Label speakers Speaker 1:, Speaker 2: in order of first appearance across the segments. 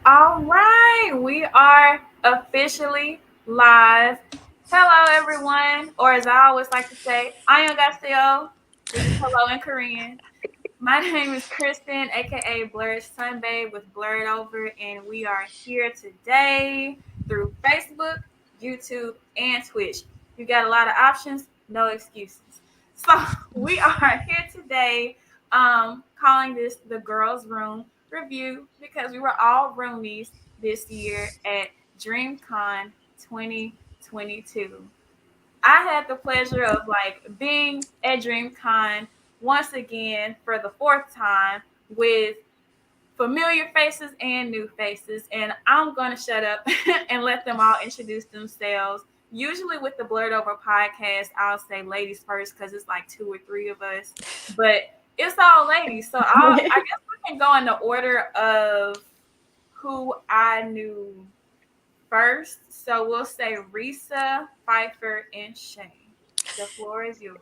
Speaker 1: All right, we are officially live. Hello, everyone, or as I always like to say, annyeonghaseyo, which is hello in Korean. My name is Kristen, aka Blurred Sunbae with Blurred Over, and we are here today through Facebook, YouTube, and Twitch. You got a lot of options, no excuses. So we are here today, calling this the girls' room review because we were all roomies this year at DreamCon 2022. I had the pleasure of being at DreamCon once again for the fourth time with familiar faces and new faces. And I'm going to shut up and let them all introduce themselves. Usually with the Blurred Over podcast, I'll say ladies first because it's like two or three of us, but it's all ladies. So I guess we can go in the order of who I knew first. So we'll say Risa, Pfeiffer, and Shane. The floor is yours.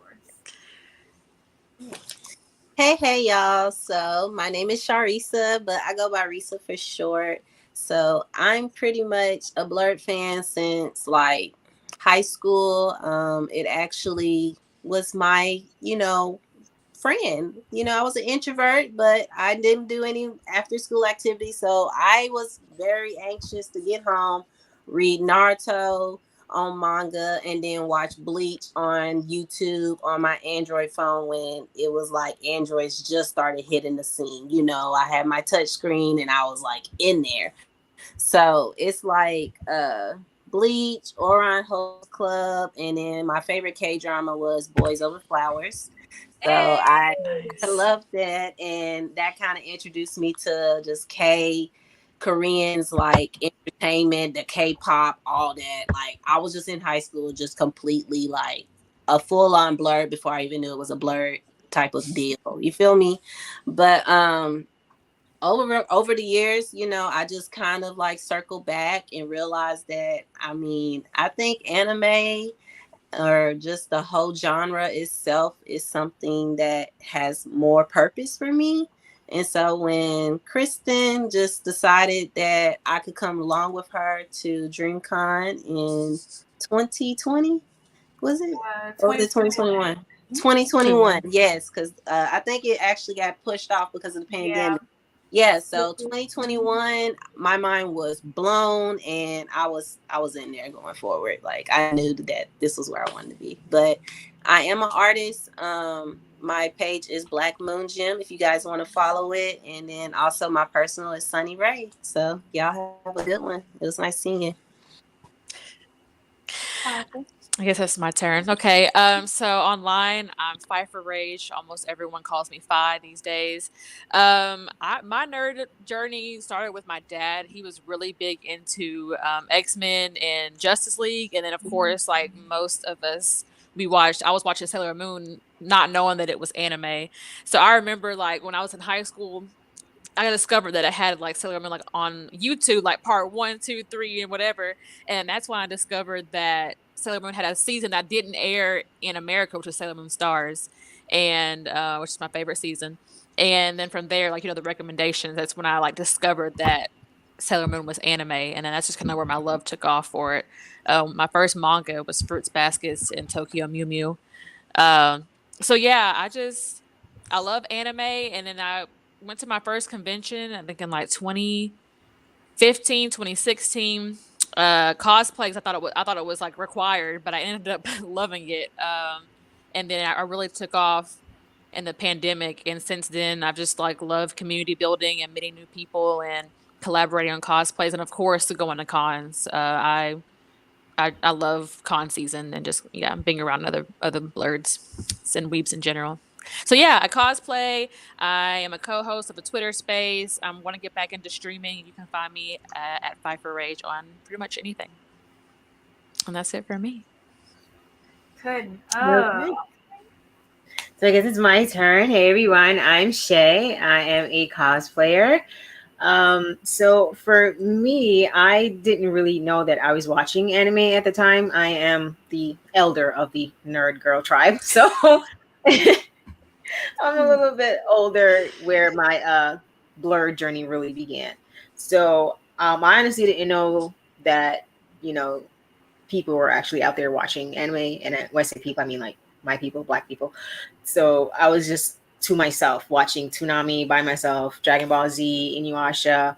Speaker 2: Hey, y'all. So my name is Sharisa, but I go by Risa for short. So I'm pretty much a Blurred fan since like high school. It actually was my, friend. I was an introvert, but I didn't do any after school activities. So I was very anxious to get home, read Naruto on manga, and then watch Bleach on YouTube on my Android phone when it was like Androids just started hitting the scene. I had my touch screen and I was like in there. So it's like Bleach, Oran Host Club, and then my favorite K drama was Boys Over Flowers. So I
Speaker 1: Nice.
Speaker 2: love that, and that kind of introduced me to just Koreans like entertainment, the K-pop, all that. Like I was just in high school, just completely like a full-on blurred before I even knew it was a blurred type of deal. You feel me? But over the years, I just kind of like circled back and realized that I think anime or just the whole genre itself is something that has more purpose for me. And so when Kristen just decided that I could come along with her to DreamCon in 2020, was it? Or was it
Speaker 1: 2021.
Speaker 2: 2021? 2021, yes, because I think it actually got pushed off because of the
Speaker 1: Yeah.
Speaker 2: pandemic. Yeah, so 2021, my mind was blown, and I was in there going forward. Like I knew that this was where I wanted to be. But I am an artist. My page is Black Moon Gym if you guys want to follow it, and then also my personal is Sunny Ray. So y'all have a good one. It was nice seeing you.
Speaker 3: I guess that's my turn. Okay. So online, I'm Fi for Rage. Almost everyone calls me Fi these days. My nerd journey started with my dad. He was really big into X-Men and Justice League, and then of course, like most of us, I was watching Sailor Moon, not knowing that it was anime. So I remember like when I was in high school, I discovered that I had like Sailor Moon like on YouTube, like part 1, 2, 3, and whatever. And that's when I discovered that Sailor Moon had a season that didn't air in America, which was Sailor Moon Stars, and which is my favorite season. And then from there, like the recommendations, that's when I like discovered that Sailor Moon was anime, and then that's just kind of where my love took off for it. My first manga was Fruits Baskets and Tokyo Mew Mew. So yeah, I love anime, and then I went to my first convention, I think in like 2015, 2016. Cosplay, 'cause I thought it was like required, but I ended up loving it. And then I really took off in the pandemic, and since then I've just like loved community building and meeting new people and collaborating on cosplays, and of course going to cons. I love con season and just being around other blurs and weeps in general. So yeah, I cosplay. I am a co-host of a Twitter space. I want to get back into streaming. You can find me at Five for Rage on pretty much anything. And that's it for me.
Speaker 1: Couldn't.
Speaker 4: Okay. So I guess it's my turn. Hey everyone, I'm Shay. I am a cosplayer. So for me, I didn't really know that I was watching anime at the time. I am the elder of the nerd girl tribe, so I'm a little bit older where my blur journey really began. So I honestly didn't know that, you know, people were actually out there watching anime. And when I say people, I mean like my people, black people. So I was just to myself watching Toonami by myself, Dragon Ball Z, Inuyasha,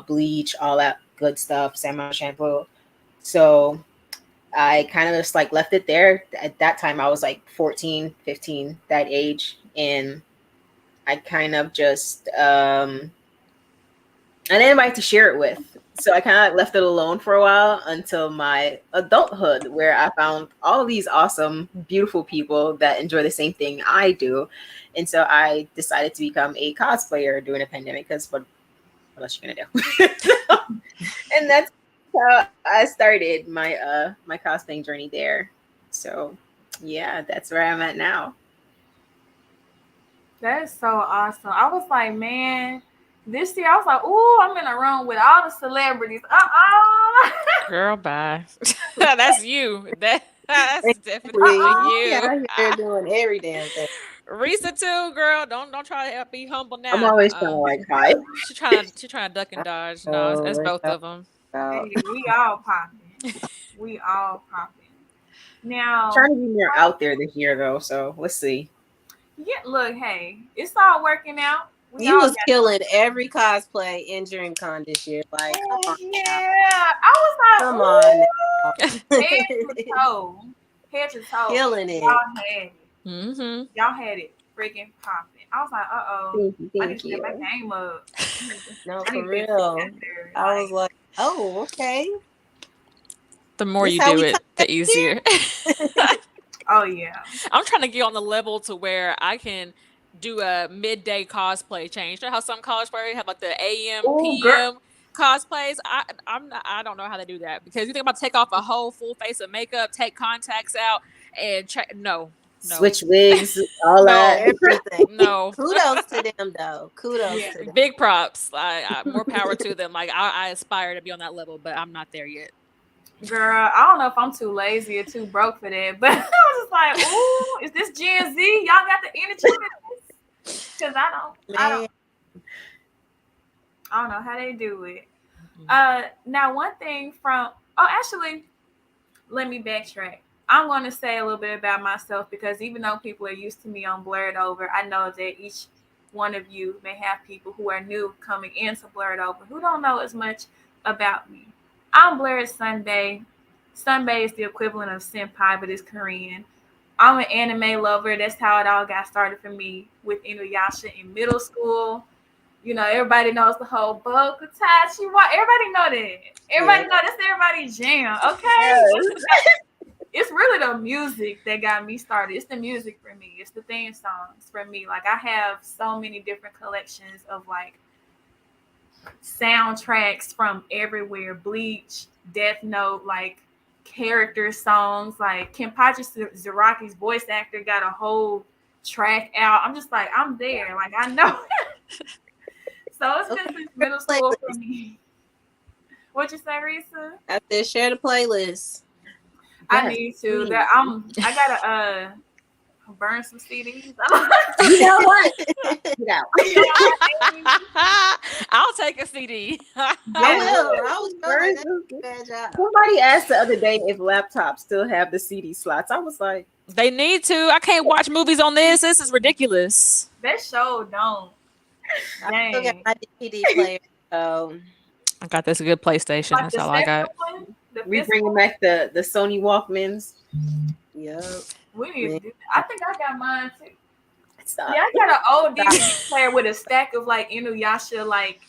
Speaker 4: Bleach, all that good stuff, Samurai Champloo. So I kind of just like left it there. At that time, I was like 14, 15, that age. And I kind of just, I didn't like to share it with. So I kind of left it alone for a while until my adulthood, where I found all these awesome, beautiful people that enjoy the same thing I do. And so I decided to become a cosplayer during the pandemic because what else you gonna do? And that's how I started my cosplaying journey there. So yeah, that's where I'm at now.
Speaker 1: That is so awesome. I was like, man, this year I was like, ooh, I'm in a room with all the celebrities.
Speaker 3: Girl, bye. That's you. That's definitely
Speaker 2: We
Speaker 3: you.
Speaker 2: out here doing every damn thing.
Speaker 3: Risa too, girl. Don't try to be humble
Speaker 4: I'm
Speaker 3: now.
Speaker 4: always trying to like hide.
Speaker 3: She trying to duck and dodge. No, it's
Speaker 2: We're
Speaker 3: both
Speaker 2: talking
Speaker 3: of them.
Speaker 2: about.
Speaker 1: Hey, we all popping. We all popping. Now,
Speaker 4: Trying to be more out there this year though, so let's see.
Speaker 1: yeah, look, hey, it's all working out. We
Speaker 2: You
Speaker 1: all
Speaker 2: was
Speaker 1: got
Speaker 2: killing every cosplay in DreamCon this year. Like, come
Speaker 1: oh
Speaker 2: on now.
Speaker 1: yeah. I was
Speaker 2: Come
Speaker 1: like,
Speaker 2: on now.
Speaker 1: ooh, head to toe. Head to toe.
Speaker 2: Killing it.
Speaker 1: Y'all had it.
Speaker 3: Mm-hmm.
Speaker 1: Y'all had it freaking popping. I was like, uh-oh.
Speaker 4: Thank you,
Speaker 1: I need
Speaker 4: thank
Speaker 1: to get my
Speaker 4: you.
Speaker 1: game up.
Speaker 2: No,
Speaker 1: I need
Speaker 2: for
Speaker 1: to get
Speaker 2: real.
Speaker 1: together.
Speaker 2: I was like, oh, okay.
Speaker 3: The more
Speaker 2: This
Speaker 3: you
Speaker 2: how
Speaker 3: do
Speaker 2: we
Speaker 3: it,
Speaker 2: come
Speaker 3: the easier.
Speaker 1: oh yeah.
Speaker 3: I'm trying to get on the level to where I can do a midday cosplay change. You know how some cosplayers have like the AM,
Speaker 1: Oh girl.
Speaker 3: PM cosplays? I don't know how to do that because you think about take off a whole full face of makeup, take contacts out, and check. No, no,
Speaker 4: Switch wigs, all that.
Speaker 3: no,
Speaker 2: everything.
Speaker 3: no.
Speaker 2: Kudos to them though. Kudos
Speaker 1: Yeah.
Speaker 2: to them.
Speaker 3: Big props. More power to them. Like I aspire to be on that level, but I'm not there yet.
Speaker 1: Girl, I don't know if I'm too lazy or too broke for that, but I was just like, ooh, is this Gen Z? Y'all got the energy for this? Because
Speaker 2: Man,
Speaker 1: I don't know how they do it.
Speaker 3: Mm-mm.
Speaker 1: Now one thing from oh actually, let me backtrack. I'm going to say a little bit about myself because even though people are used to me on Blurred Over, I know that each one of you may have people who are new coming into Blurred Over who don't know as much about me. I'm Blurred Sunbae. Sunbae is the equivalent of senpai, but it's Korean. I'm an anime lover. That's how it all got started for me with Inuyasha in middle school. You know, everybody knows the whole Bokutachi. Everybody know that.
Speaker 2: yeah.
Speaker 1: Everybody know that's everybody's jam. Okay,
Speaker 4: Yes.
Speaker 1: it's really the music that got me started. It's the music for me. It's the theme songs for me. Like I have so many different collections of like soundtracks from everywhere. Bleach, Death Note, like character songs. Like Kenpachi Zaraki's voice actor got a whole track out. I'm just like, I'm there. Like I know. So it's
Speaker 2: Okay.
Speaker 1: been since
Speaker 2: Share
Speaker 1: middle
Speaker 2: the
Speaker 1: school for
Speaker 2: playlist.
Speaker 1: me. What you say, Risa?
Speaker 2: I said share the playlist.
Speaker 1: I
Speaker 4: Yes,
Speaker 1: need to.
Speaker 4: please.
Speaker 1: I gotta burn some CDs.
Speaker 4: You know what? Get out.
Speaker 3: I'll take a CD.
Speaker 2: I
Speaker 1: Yes.
Speaker 2: will. I was
Speaker 4: Where
Speaker 2: like,
Speaker 4: is
Speaker 2: that's
Speaker 4: this?
Speaker 2: a bad job.
Speaker 4: Somebody asked the other day if laptops still have the CD slots. I was like,
Speaker 3: They need to. I can't watch movies on this. This is ridiculous.
Speaker 1: That show don't.
Speaker 2: I still got
Speaker 1: Dang.
Speaker 2: my DVD player. So
Speaker 3: I got this good PlayStation.
Speaker 1: Like
Speaker 3: That's
Speaker 1: the
Speaker 3: all I
Speaker 1: second
Speaker 3: got.
Speaker 1: one, the
Speaker 4: we
Speaker 1: physical.
Speaker 4: bringing back the Sony Walkmans.
Speaker 2: yep.
Speaker 1: We need
Speaker 2: Man.
Speaker 1: to do that. I think I got mine too.
Speaker 4: Stop.
Speaker 1: Yeah, I got an old
Speaker 2: Stop.
Speaker 1: DVD player with a stack of like Inuyasha, like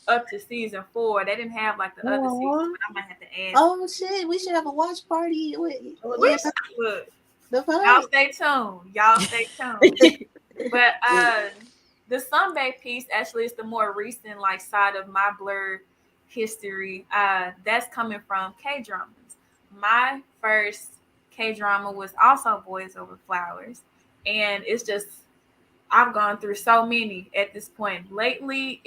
Speaker 1: up to season 4. They didn't have like the other seasons,
Speaker 4: Aw.
Speaker 1: but I might have to add.
Speaker 2: Oh shit, we should have a watch party with
Speaker 1: We look.
Speaker 2: the
Speaker 1: Y'all
Speaker 2: fight.
Speaker 1: stay tuned. Y'all stay tuned. But the Sunbae piece actually is the more recent like side of my blurred history. That's coming from K dramas. My first K drama was also Boys Over Flowers, and it's just I've gone through so many at this point. Lately,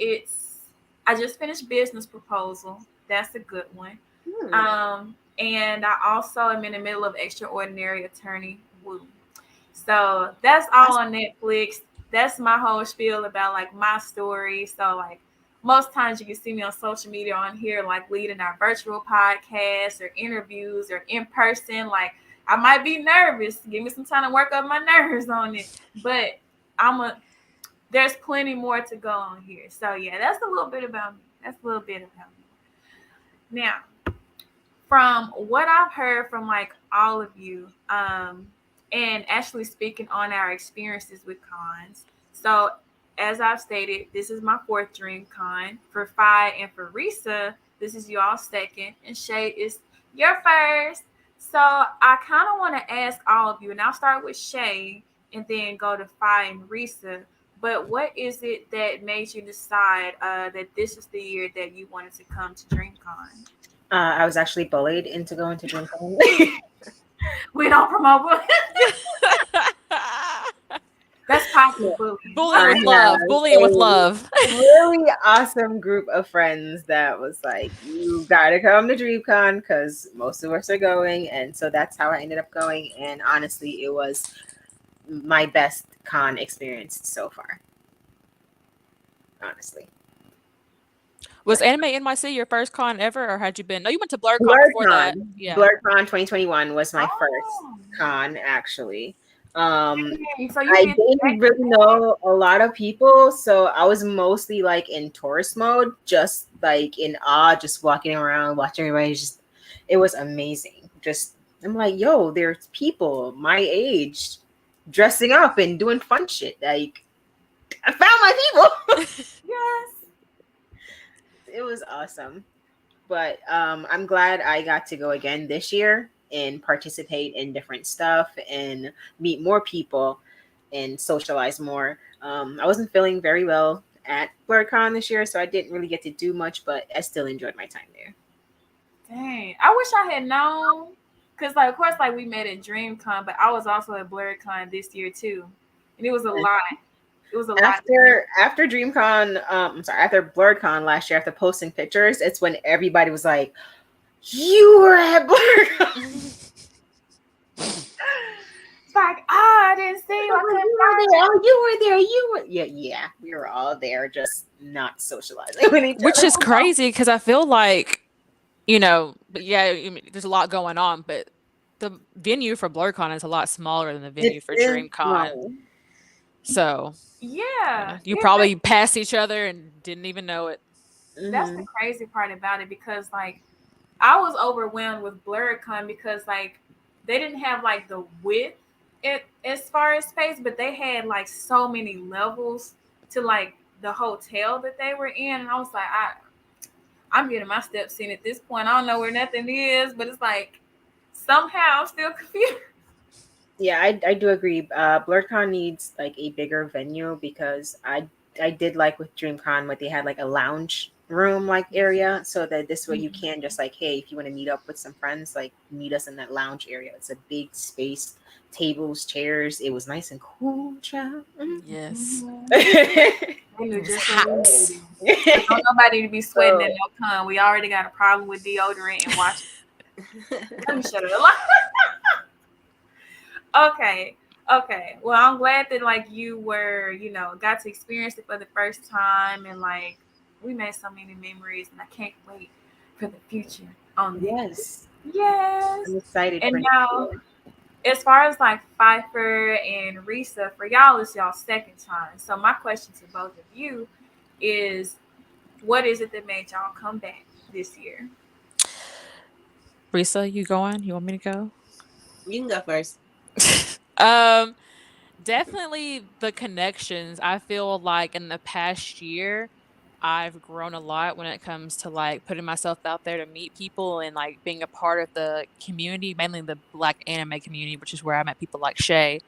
Speaker 1: I just finished Business Proposal. That's a good one.
Speaker 2: Hmm.
Speaker 1: And I also am in the middle of Extraordinary Attorney Woo. So that's all on Netflix. That's my whole spiel about like my story. So like most times you can see me on social media on here, like leading our virtual podcasts or interviews or in person. Like I might be nervous. Give me some time to work up my nerves on it. But there's plenty more to go on here. So yeah, that's a little bit about me. That's a little bit about me. Now, from what I've heard from like all of you, and actually speaking on our experiences with cons. So as I've stated, this is my fourth DreamCon. For Phi and for Risa, this is y'all second, and Shay is your first. So I kind of want to ask all of you, and I'll start with Shay and then go to Phi and Risa. But what is it that made you decide that this is the year that you wanted to come to DreamCon?
Speaker 4: I was actually bullied into going to DreamCon.
Speaker 1: We don't promote bullying. That's possible bullying.
Speaker 3: Bullying with love. Bullying with love.
Speaker 4: Really awesome group of friends that was like, you gotta come to DreamCon because most of us are going. And so that's how I ended up going. And honestly, it was my best con experience so far. Honestly.
Speaker 3: Was Anime NYC your first con ever, or had you been? No, you went to BlurCon before that.
Speaker 4: Yeah. BlurCon 2021 was my first con, actually. So I didn't really know a lot of people, so I was mostly like in tourist mode, just like in awe, just walking around, watching everybody. It was amazing. I'm like, yo, there's people my age dressing up and doing fun shit. Like, I found my people. Yes. It was awesome. But I'm glad I got to go again this year and participate in different stuff and meet more people and socialize more. I wasn't feeling very well at BlurCon this year, so I didn't really get to do much, but I still enjoyed my time there.
Speaker 1: Dang. I wish I had known. Because, like, of course, like, we met at DreamCon, but I was also at BlurCon this year, too. And it was a lot. It was a lot.
Speaker 4: After DreamCon, after BlurCon last year, after posting pictures, it's when everybody was like, you were at BlurCon.
Speaker 1: It's like, I didn't see you.
Speaker 4: You were there. Yeah, we were all there, just not socializing with each other.
Speaker 3: Which is crazy because I feel like, there's a lot going on, but the venue for BlurCon is a lot smaller than the venue for DreamCon. So
Speaker 1: yeah,
Speaker 3: you probably passed each other and didn't even know it.
Speaker 1: That's the crazy part about it, because like I was overwhelmed with BlurCon because like they didn't have like the width as far as space, but they had like so many levels to like the hotel that they were in, and I was like, I'm getting my steps in at this point. I don't know where nothing is, but it's like somehow I'm still confused.
Speaker 4: Yeah, I do agree. BlurCon needs like a bigger venue, because I did like with DreamCon what they had like a lounge room like area, so that this way you can just like, hey, if you want to meet up with some friends, like meet us in that lounge area. It's a big space, tables, chairs. It was nice and cool, child.
Speaker 3: Yes.
Speaker 1: Don't nobody to be sweating at no con. We already got a problem with deodorant and washing. Let me shut it up. Okay. Well, I'm glad that like you were, got to experience it for the first time, and like we made so many memories, and I can't wait for the future on this. Yes.
Speaker 4: I'm excited.
Speaker 1: And now, as far as like Pfeiffer and Risa, for y'all, it's y'all second time. So my question to both of you is, what is it that made y'all come back this year?
Speaker 3: Risa, you going? You want me to go?
Speaker 2: You can go first.
Speaker 3: Definitely the connections. I feel like in the past year, I've grown a lot when it comes to like putting myself out there to meet people and like being a part of the community, mainly the Black anime community, which is where I met people like Shay.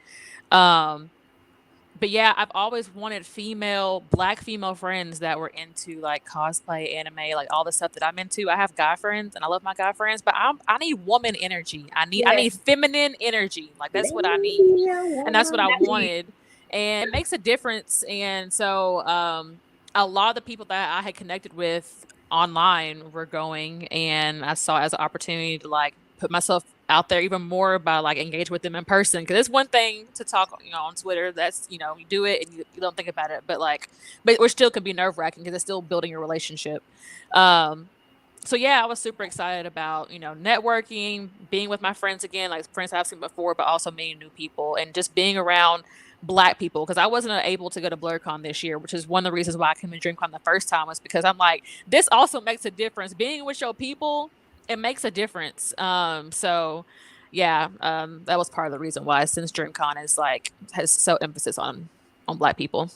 Speaker 3: But yeah, I've always wanted Black female friends that were into like cosplay, anime, like all the stuff that I'm into. I have guy friends and I love my guy friends, but I need woman energy. I need feminine energy. Like that's what I need, and that's what I wanted, and it makes a difference. And so, a lot of the people that I had connected with online were going, and I saw it as an opportunity to like put myself out there even more by like engage with them in person, because it's one thing to talk on Twitter, that's you do it and you don't think about it, but it still can be nerve-wracking because it's still building your relationship. So yeah, I was super excited about networking, being with my friends again, like friends I've seen before, but also meeting new people and just being around Black people, because I wasn't able to go to BlurCon this year, which is one of the reasons why I came to DreamCon the first time, was because I'm like, this also makes a difference. Being with your people, it makes a difference. So yeah, that was part of the reason why, since DreamCon is like has so emphasis on Black people.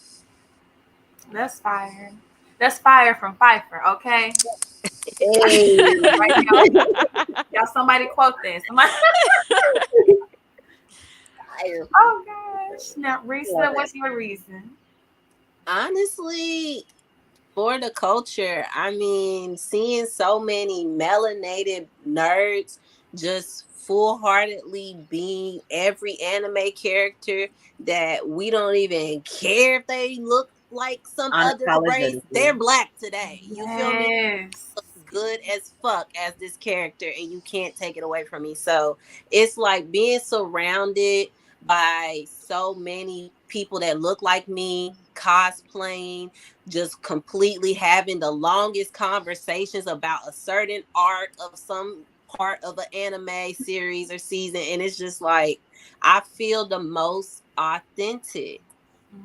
Speaker 1: That's fire. That's fire from Pfeiffer, okay? Right
Speaker 4: Hey.
Speaker 1: now, y'all somebody quote this. Somebody. Oh gosh. Now,
Speaker 4: Love
Speaker 1: Risa,
Speaker 4: it.
Speaker 1: what's your reason?
Speaker 2: Honestly, for the culture, I mean, seeing so many melanated nerds just full-heartedly being every anime character that we don't even care if they look like some other race, they're
Speaker 4: Unapologetically.
Speaker 2: Black today. You feel me?
Speaker 1: Yes.
Speaker 2: Good as fuck as this character, and you can't take it away from me. So it's like being surrounded by so many people that look like me, cosplaying, just completely having the longest conversations about a certain arc of some part of an anime series or season. And it's just like, I feel the most authentic.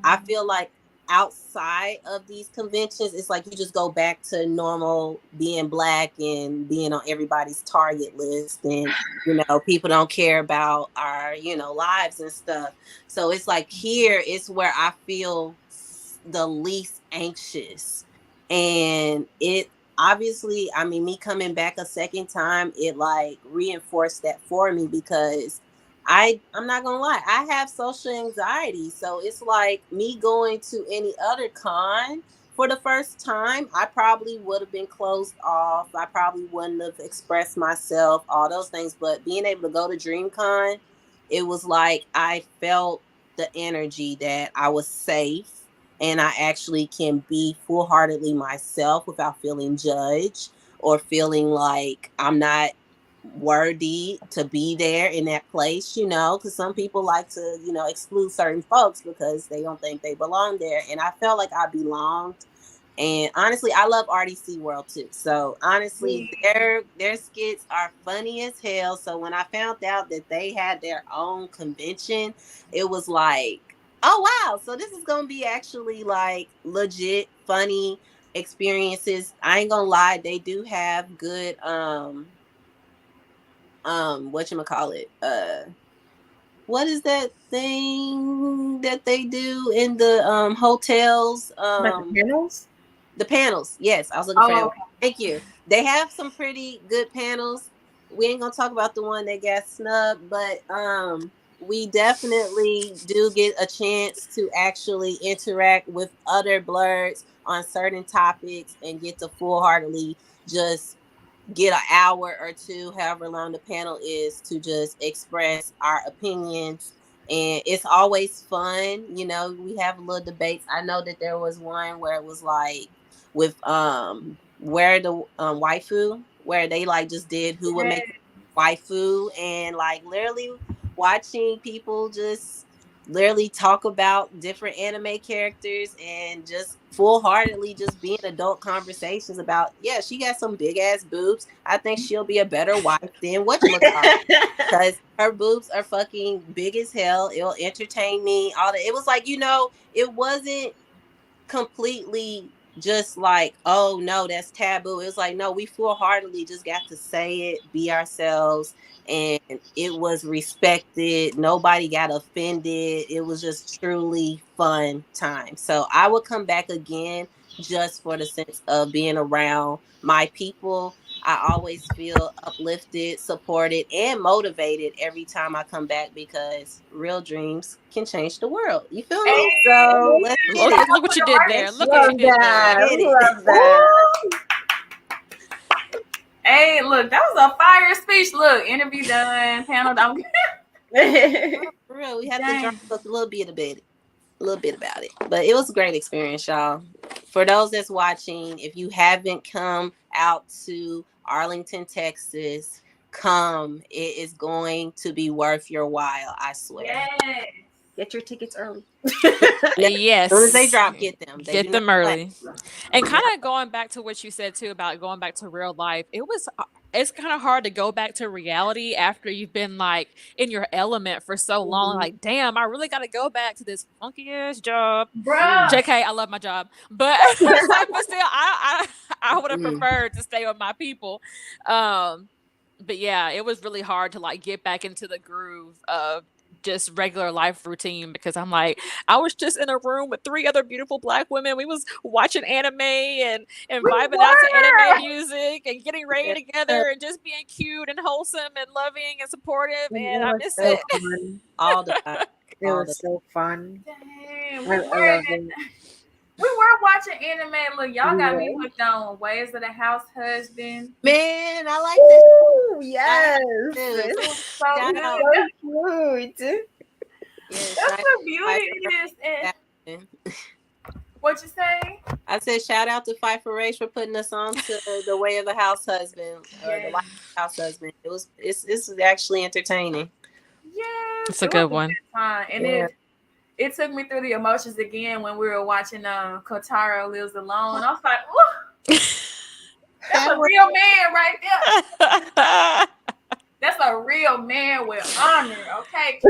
Speaker 2: I feel like outside of these conventions, it's like you just go back to normal being Black and being on everybody's target list. And, people don't care about our, lives and stuff. So it's like here is where I feel the least anxious. And it obviously, I mean, me coming back a second time, it like reinforced that for me, because I'm not gonna lie, I have social anxiety. So it's like me going to any other con for the first time, I probably would have been closed off. I probably wouldn't have expressed myself, all those things. But being able to go to DreamCon, it was like I felt the energy that I was safe and I actually can be full heartedly myself without feeling judged or feeling like I'm not worthy to be there in that place, because some people like to, exclude certain folks because they don't think they belong there. And I felt like I belonged. And honestly, I love RDC World too. So honestly, their skits are funny as hell. So when I found out that they had their own convention, it was like, oh wow, so this is gonna be actually like legit funny experiences. I ain't gonna lie, they do have good whatchamacallit, what is that thing that they do in the hotels?
Speaker 4: Like the panels?
Speaker 2: The panels. Yes, I was looking for
Speaker 1: Oh,
Speaker 2: that word.
Speaker 1: okay.
Speaker 2: Thank you. They have some pretty good panels. We ain't gonna talk about the one that got snubbed, but we definitely do get a chance to actually interact with other blurs on certain topics and get to full heartedly just get an hour or two, however long the panel is, to just express our opinions. And it's always fun. We have little debates. I know that there was one where it was like with where the waifu, where they like just did who would make waifu, and like literally watching people just literally talk about different anime characters and just full-heartedly just being adult conversations about, yeah, she got some big ass boobs, I think she'll be a better wife than whatchamacallit, because her boobs are fucking big as hell. It'll entertain me, all that. It was like, it wasn't completely just like, oh no, that's taboo. It was like, no, we full-heartedly just got to say it, be ourselves, and it was respected. Nobody got offended. It was just truly fun time. So I would come back again just for the sense of being around my people. I always feel uplifted, supported, and motivated every time I come back, because real dreams can change the world. You feel me? So let's get
Speaker 3: Look,
Speaker 2: it.
Speaker 3: look what you did there. Look what you
Speaker 4: Love
Speaker 3: did
Speaker 4: that.
Speaker 3: there.
Speaker 2: Get it.
Speaker 4: Love that.
Speaker 1: Hey, look, that was a fire speech. Look, interview done, panel done.
Speaker 2: For real, we have to
Speaker 1: Dang.
Speaker 2: drop a little bit about it. A little bit about it. But it was a great experience, y'all. For those that's watching, if you haven't come out to Arlington, Texas, come. It is going to be worth your while, I swear.
Speaker 1: Yes.
Speaker 4: Get your tickets early.
Speaker 3: Yes.
Speaker 2: As soon as they drop, get them. They
Speaker 3: Get
Speaker 2: do
Speaker 3: them
Speaker 2: not play.
Speaker 3: early. And kind of going back to what you said too about going back to real life, it's kind of hard to go back to reality after you've been like in your element for so long. Like, damn, I really got to go back to this funky ass job.
Speaker 1: Bruh.
Speaker 3: JK, I love my job, but it's like, but still, I would have preferred to stay with my people. But yeah, it was really hard to like get back into the groove of just regular life routine because I'm like, I was just in a room with 3 other beautiful black women. We was watching anime and
Speaker 1: We
Speaker 3: vibing out to anime
Speaker 1: were.
Speaker 3: music and getting ready
Speaker 2: Yeah.
Speaker 3: together and just being cute and wholesome and loving and supportive.
Speaker 4: It
Speaker 3: And I
Speaker 4: was
Speaker 3: miss
Speaker 4: so
Speaker 3: it.
Speaker 4: fun.
Speaker 2: All the time.
Speaker 4: It
Speaker 2: All the
Speaker 4: was so fun.
Speaker 1: Damn,
Speaker 4: I love it.
Speaker 1: we were watching anime. Look, y'all got me
Speaker 4: Yeah.
Speaker 1: hooked on Ways of the House Husband.
Speaker 2: Man, I like this.
Speaker 4: Ooh, yes.
Speaker 1: It was so
Speaker 2: Shout
Speaker 1: good.
Speaker 2: out.
Speaker 4: So cute.
Speaker 2: Yes,
Speaker 1: That's
Speaker 2: shout
Speaker 1: the beauty of this. And
Speaker 2: out.
Speaker 1: what you say?
Speaker 2: I said shout out to Fight for Rage for putting us on to the Way of the House Husband or the
Speaker 1: Yes.
Speaker 2: Life of the House Husband. It's actually entertaining.
Speaker 1: Yes,
Speaker 3: It's a
Speaker 1: it
Speaker 3: good
Speaker 1: was
Speaker 3: one.
Speaker 1: good time. And
Speaker 2: Yeah.
Speaker 1: it took me through the emotions again when we were watching Kotaro Lives Alone. I was like, ooh, that's a real man right there. That's a real man with honor, okay?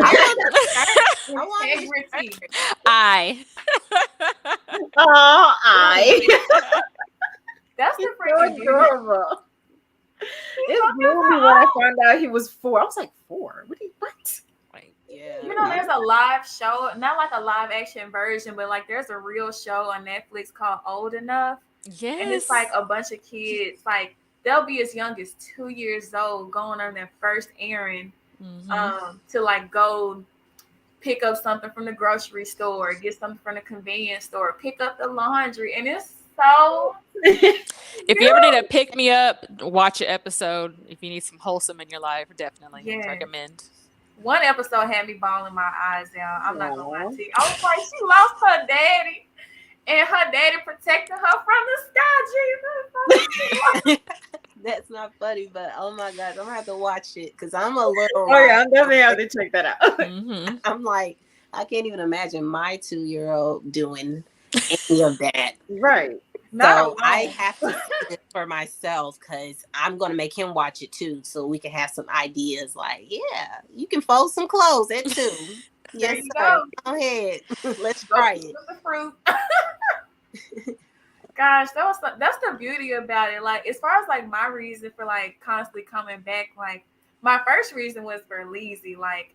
Speaker 1: Integrity.
Speaker 3: I.
Speaker 4: Oh, I.
Speaker 1: That's the
Speaker 4: It's so
Speaker 1: freaking beauty.
Speaker 4: adorable. It blew me when I found out he was 4. I was like, 4? What?
Speaker 2: Yeah.
Speaker 1: You know, there's a live show, not like a live action version, but like there's a real show on Netflix called Old Enough.
Speaker 3: Yes.
Speaker 1: And it's like a bunch of kids, like they'll be as young as 2 years old, going on their first errand to like go pick up something from the grocery store, get something from the convenience store, pick up the laundry. And it's so
Speaker 3: if you ever need to pick me up, watch an episode. If you need some wholesome in your life, definitely recommend.
Speaker 1: One episode had me bawling my eyes out. I'm not gonna lie to you. I was like, she lost her daddy, and her daddy protected her from the sky. Jesus.
Speaker 2: That's not funny, but oh my gosh, I'm gonna have to watch it because I'm a little.
Speaker 4: Oh yeah, I'm definitely have to check that out.
Speaker 2: I'm like, I can't even imagine my 2-year-old doing any of that.
Speaker 4: Right.
Speaker 2: So I have to see it for myself because I'm gonna make him watch it too, so we can have some ideas. Like, yeah, you can fold some clothes at 2. Yes, sir. Go ahead. Let's try it.
Speaker 1: The fruit. Gosh, that's the beauty about it. Like, as far as like my reason for like constantly coming back, like my first reason was for Leezy. Like,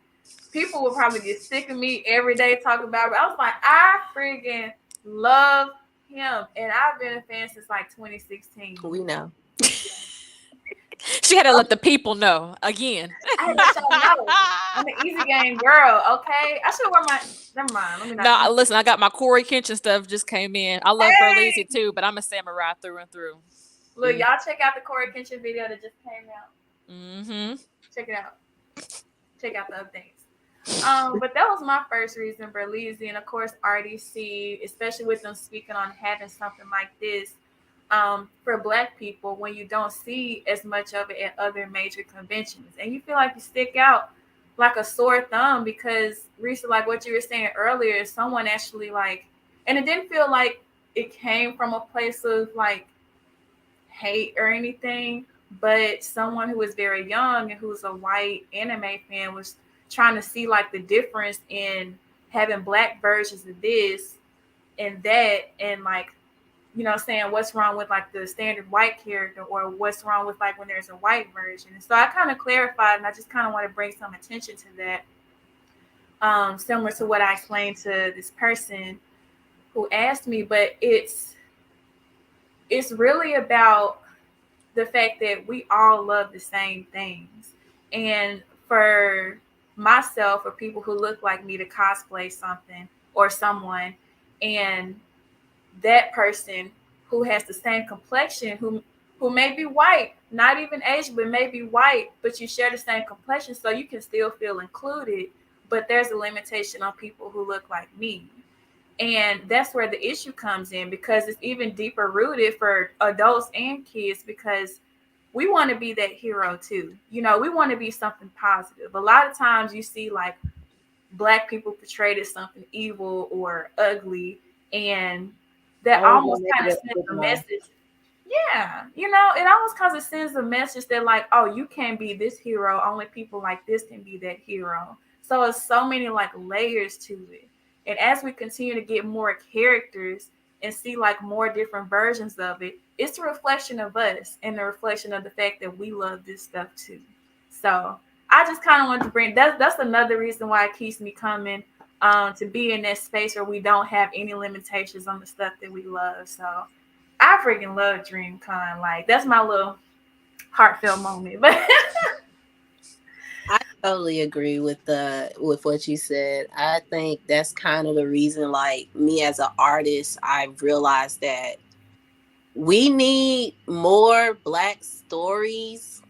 Speaker 1: people would probably get sick of me every day talking about it. But I was like, I friggin' love him, and I've been a fan since like 2016.
Speaker 2: We know.
Speaker 3: She had to let the people know again.
Speaker 1: I had to let y'all know. I'm an easy game girl, okay? I should wear my. Never mind. Let me not.
Speaker 3: No, listen, I got my Corey Kenshin stuff just came in. I love Berlizzi too, but I'm a samurai through and through.
Speaker 1: Look, y'all check out the Corey Kenshin video that just came out.
Speaker 3: Mm-hmm.
Speaker 1: Check it out. Check out the updates. But that was my first reason, Berlizzi, and of course RDC, especially with them speaking on having something like this. For Black people, when you don't see as much of it at other major conventions, and you feel like you stick out like a sore thumb because recently, like what you were saying earlier, someone actually like, and it didn't feel like it came from a place of like hate or anything, but someone who was very young and who's a white anime fan was trying to see like the difference in having Black versions of this and that, and like, you know, saying what's wrong with like the standard white character or what's wrong with like when there's a white version. And so I kind of clarified, and I just kind of want to bring some attention to that, similar to what I explained to this person who asked me. But it's really about the fact that we all love the same things. And for myself or people who look like me to cosplay something or someone, and that person who has the same complexion, who may be white, not even Asian, but may be white, but you share the same complexion, so you can still feel included. But there's a limitation on people who look like me. And that's where the issue comes in, because it's even deeper rooted for adults and kids, because we want to be that hero too. You know, we want to be something positive. A lot of times you see like black people portrayed as something evil or ugly, and that
Speaker 4: Always a
Speaker 1: almost kind of
Speaker 4: negative
Speaker 1: sends a
Speaker 4: stigma.
Speaker 1: message. Yeah, you know, it almost kind of sends a message that like, oh, you can't be this hero. Only people like this can be that hero. So it's so many like layers to it. And as we continue to get more characters and see like more different versions of it, it's a reflection of us and a reflection of the fact that we love this stuff too. So I just kind of wanted to bring that's another reason why it keeps me coming to be in that space where we don't have any limitations on the stuff that we love. So I freaking love DreamCon. Like that's my little heartfelt moment. But
Speaker 2: I totally agree with what you said. I think that's kind of the reason, like me as an artist, I've realized that we need more black stories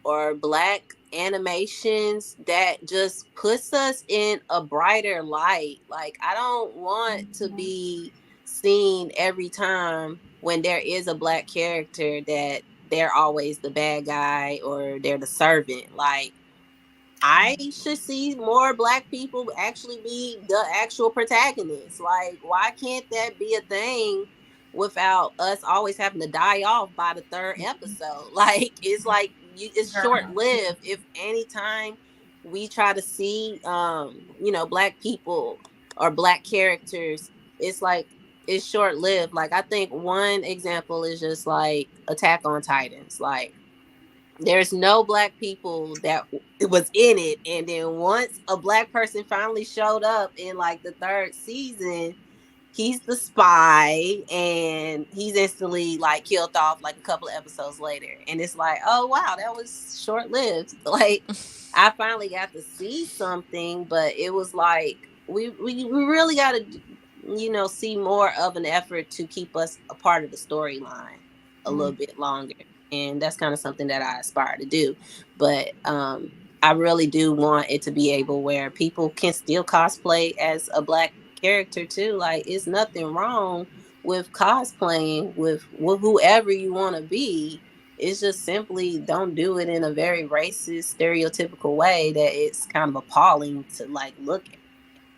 Speaker 2: or black animations that just puts us in a brighter light. Like I don't want to be seen every time when there is a black character that they're always the bad guy or they're the servant. Like I should see more black people actually be the actual protagonists. Like, why can't that be a thing without us always having to die off by the third episode? Like it's short lived. If anytime we try to see, black people or black characters, it's like it's short lived. Like I think one example is just like Attack on Titans. Like there's no black people that was in it, and then once a black person finally showed up in like the third season, he's the spy and he's instantly like killed off like a couple of episodes later, and it's like, oh wow, that was short-lived. Like I finally got to see something, but it was like we really got to see more of an effort to keep us a part of the storyline a little bit longer, and that's kind of something that I aspire to do. But I really do want it to be able where people can still cosplay as a black character too. Like it's nothing wrong with cosplaying with whoever you want to be. It's just simply don't do it in a very racist, stereotypical way that it's kind of appalling to like look at.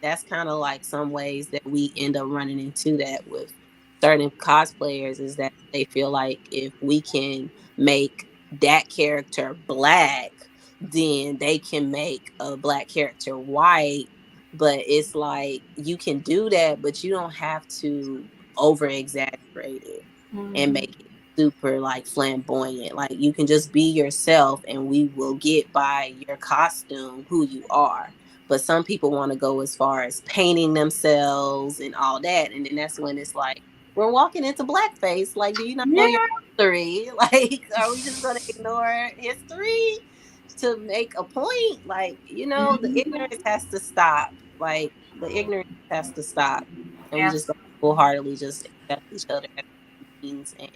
Speaker 2: That's kind of like some ways that we end up running into that with certain cosplayers, is that they feel like if we can make that character black, then they can make a black character white. But it's like you can do that, but you don't have to over exaggerate it and make it super like flamboyant. Like you can just be yourself and we will get by your costume who you are. But some people want to go as far as painting themselves and all that. And then that's when it's like, we're walking into blackface. Like, do you not know
Speaker 1: yeah,
Speaker 2: your history? Like, are we just going to ignore history to make a point? Like, the ignorance has to stop. Like, the ignorance has to stop. And we just got to wholeheartedly just accept each other as beings and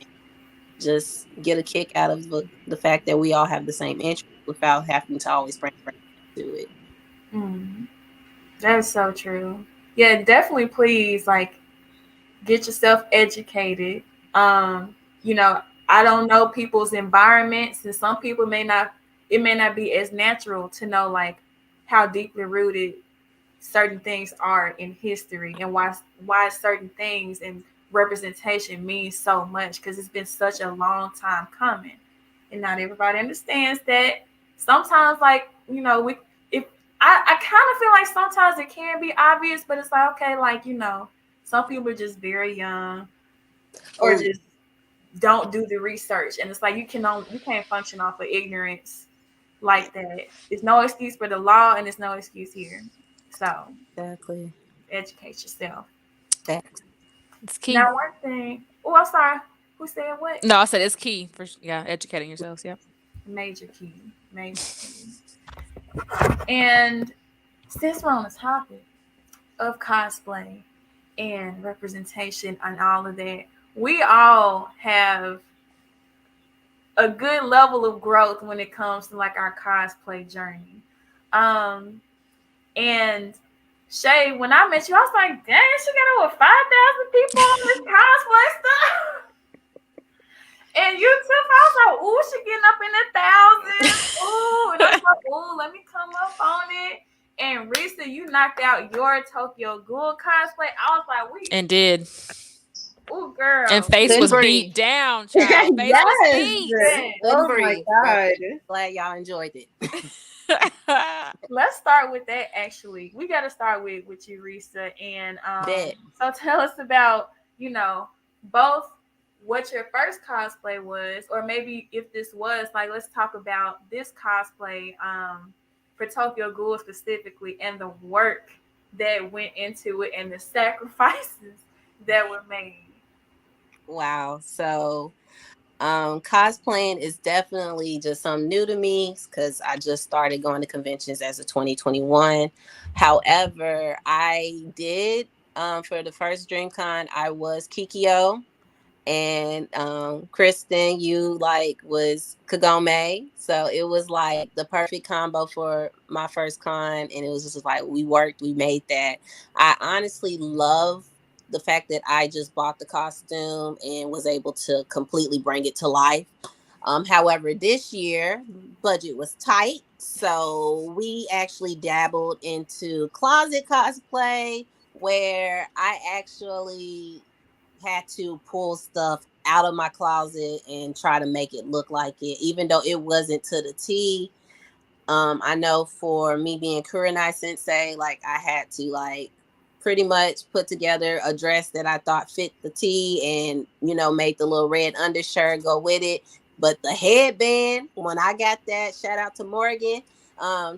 Speaker 2: just get a kick out of the fact that we all have the same interest without having to always bring race into it.
Speaker 1: That is so true. Yeah, definitely. Please, like, get yourself educated. You know, I don't know people's environments, and some people may not. It may not be as natural to know like how deeply rooted certain things are in history and why certain things and representation means so much because it's been such a long time coming, and not everybody understands that. Sometimes, like we if I kind of feel like sometimes it can be obvious, but it's like okay, like some people are just very young or just don't do the research, and it's like you can't function off of ignorance like that. There's no excuse for the law, and there's no excuse here. So
Speaker 2: Exactly.
Speaker 1: educate yourself.
Speaker 2: Facts.
Speaker 3: It's key.
Speaker 1: Now, one thing. Oh, I'm sorry. Who said what?
Speaker 3: No, I said it's key for educating yourselves. Yep.
Speaker 1: Major key. Major key. And since we're on the topic of cosplay and representation and all of that, we all have a good level of growth when it comes to like our cosplay journey. And Shay, when I met you, I was like, dang, she got over 5,000 people on this cosplay stuff. And you too, I was girl, ooh, she getting up in the thousands. Ooh, and I'm like, ooh, let me come up on it. And Risa, you knocked out your Tokyo Ghoul cosplay. I was like, we,
Speaker 3: And did.
Speaker 1: ooh,
Speaker 3: And
Speaker 1: girl,
Speaker 3: face
Speaker 2: Couldn't
Speaker 3: was
Speaker 2: breathe.
Speaker 3: beat down, child. Face was
Speaker 4: Yes.
Speaker 3: beat.
Speaker 1: yeah.
Speaker 2: Couldn't
Speaker 4: Oh my
Speaker 2: breathe. But
Speaker 4: god.
Speaker 2: glad y'all enjoyed it.
Speaker 1: Let's start with that. Actually, we got to start with you, Risa, and
Speaker 2: Bet.
Speaker 1: so tell us about both what your first cosplay was, or maybe if this was like, let's talk about this cosplay for Tokyo Ghoul specifically, and the work that went into it, and the sacrifices that were made.
Speaker 2: Wow. So cosplaying is definitely just something new to me because I just started going to conventions as of 2021. However, I did for the first DreamCon, I was Kikyo, and Kristen, you like was Kagome. So it was like the perfect combo for my first con, and it was just like we worked, we made that. I honestly love the fact that I just bought the costume and was able to completely bring it to life. However, this year budget was tight, so we actually dabbled into closet cosplay, where I actually had to pull stuff out of my closet and try to make it look like it, even though it wasn't to the T. I know for me being Kurenai Sensei, like I had to like pretty much put together a dress that I thought fit the T, and made the little red undershirt go with it. But the headband, when I got that, shout out to Morgan.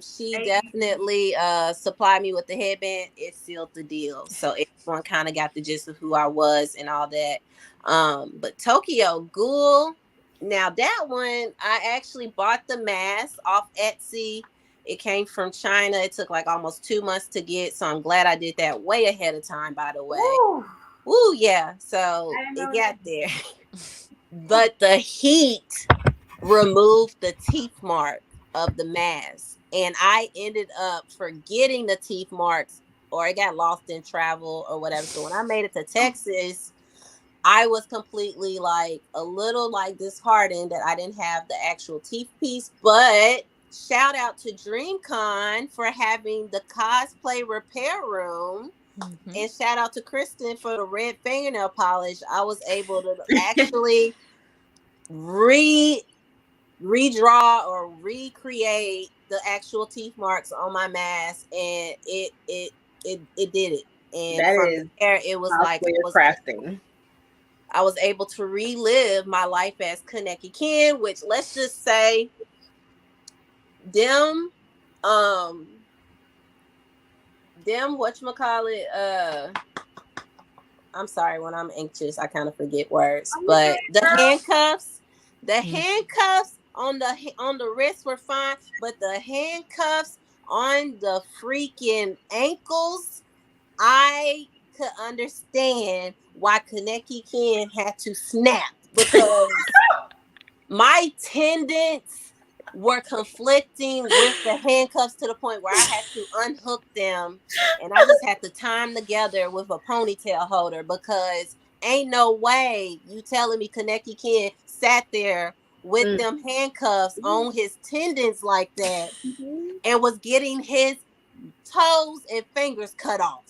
Speaker 2: She
Speaker 1: Hey,
Speaker 2: definitely supplied me with the headband. It sealed the deal. So everyone kind of got the gist of who I was and all that. But Tokyo Ghoul, now that one, I actually bought the mask off Etsy. It came from China. It took like almost 2 months to get, so I'm glad I did that way ahead of time, by the way.
Speaker 1: woo,
Speaker 2: Ooh, yeah. So
Speaker 1: I didn't
Speaker 2: it
Speaker 1: know
Speaker 2: got
Speaker 1: that.
Speaker 2: there. But the heat removed the teeth mark of the mask. And I ended up forgetting the teeth marks, or it got lost in travel or whatever. So when I made it to Texas, I was completely like a little like disheartened that I didn't have the actual teeth piece. But shout out to DreamCon for having the cosplay repair room.
Speaker 3: Mhm.
Speaker 2: And shout out to Kristen for the red fingernail polish. I was able to actually redraw or recreate the actual teeth marks on my mask, and it did it. And
Speaker 4: That
Speaker 2: from
Speaker 4: is
Speaker 2: there, it was like
Speaker 4: cosplayer crafting.
Speaker 2: I was able to relive my life as Kaneki Ken, which let's just say them um them whatchamacallit, I'm sorry, when I'm anxious I kind of forget words,
Speaker 1: Are you
Speaker 2: but
Speaker 1: good, girl?
Speaker 2: the
Speaker 3: Mm.
Speaker 2: handcuffs on the wrist were fine, but the handcuffs on the freaking ankles, I could understand why Kaneki Ken had to snap, because my tendons were conflicting with the handcuffs to the point where I had to unhook them, and I just had to tie them together with a ponytail holder, because ain't no way you telling me Kaneki Ken sat there with
Speaker 4: Mm.
Speaker 2: them handcuffs on his tendons like that
Speaker 1: Mhm.
Speaker 2: and was getting his toes and fingers cut off.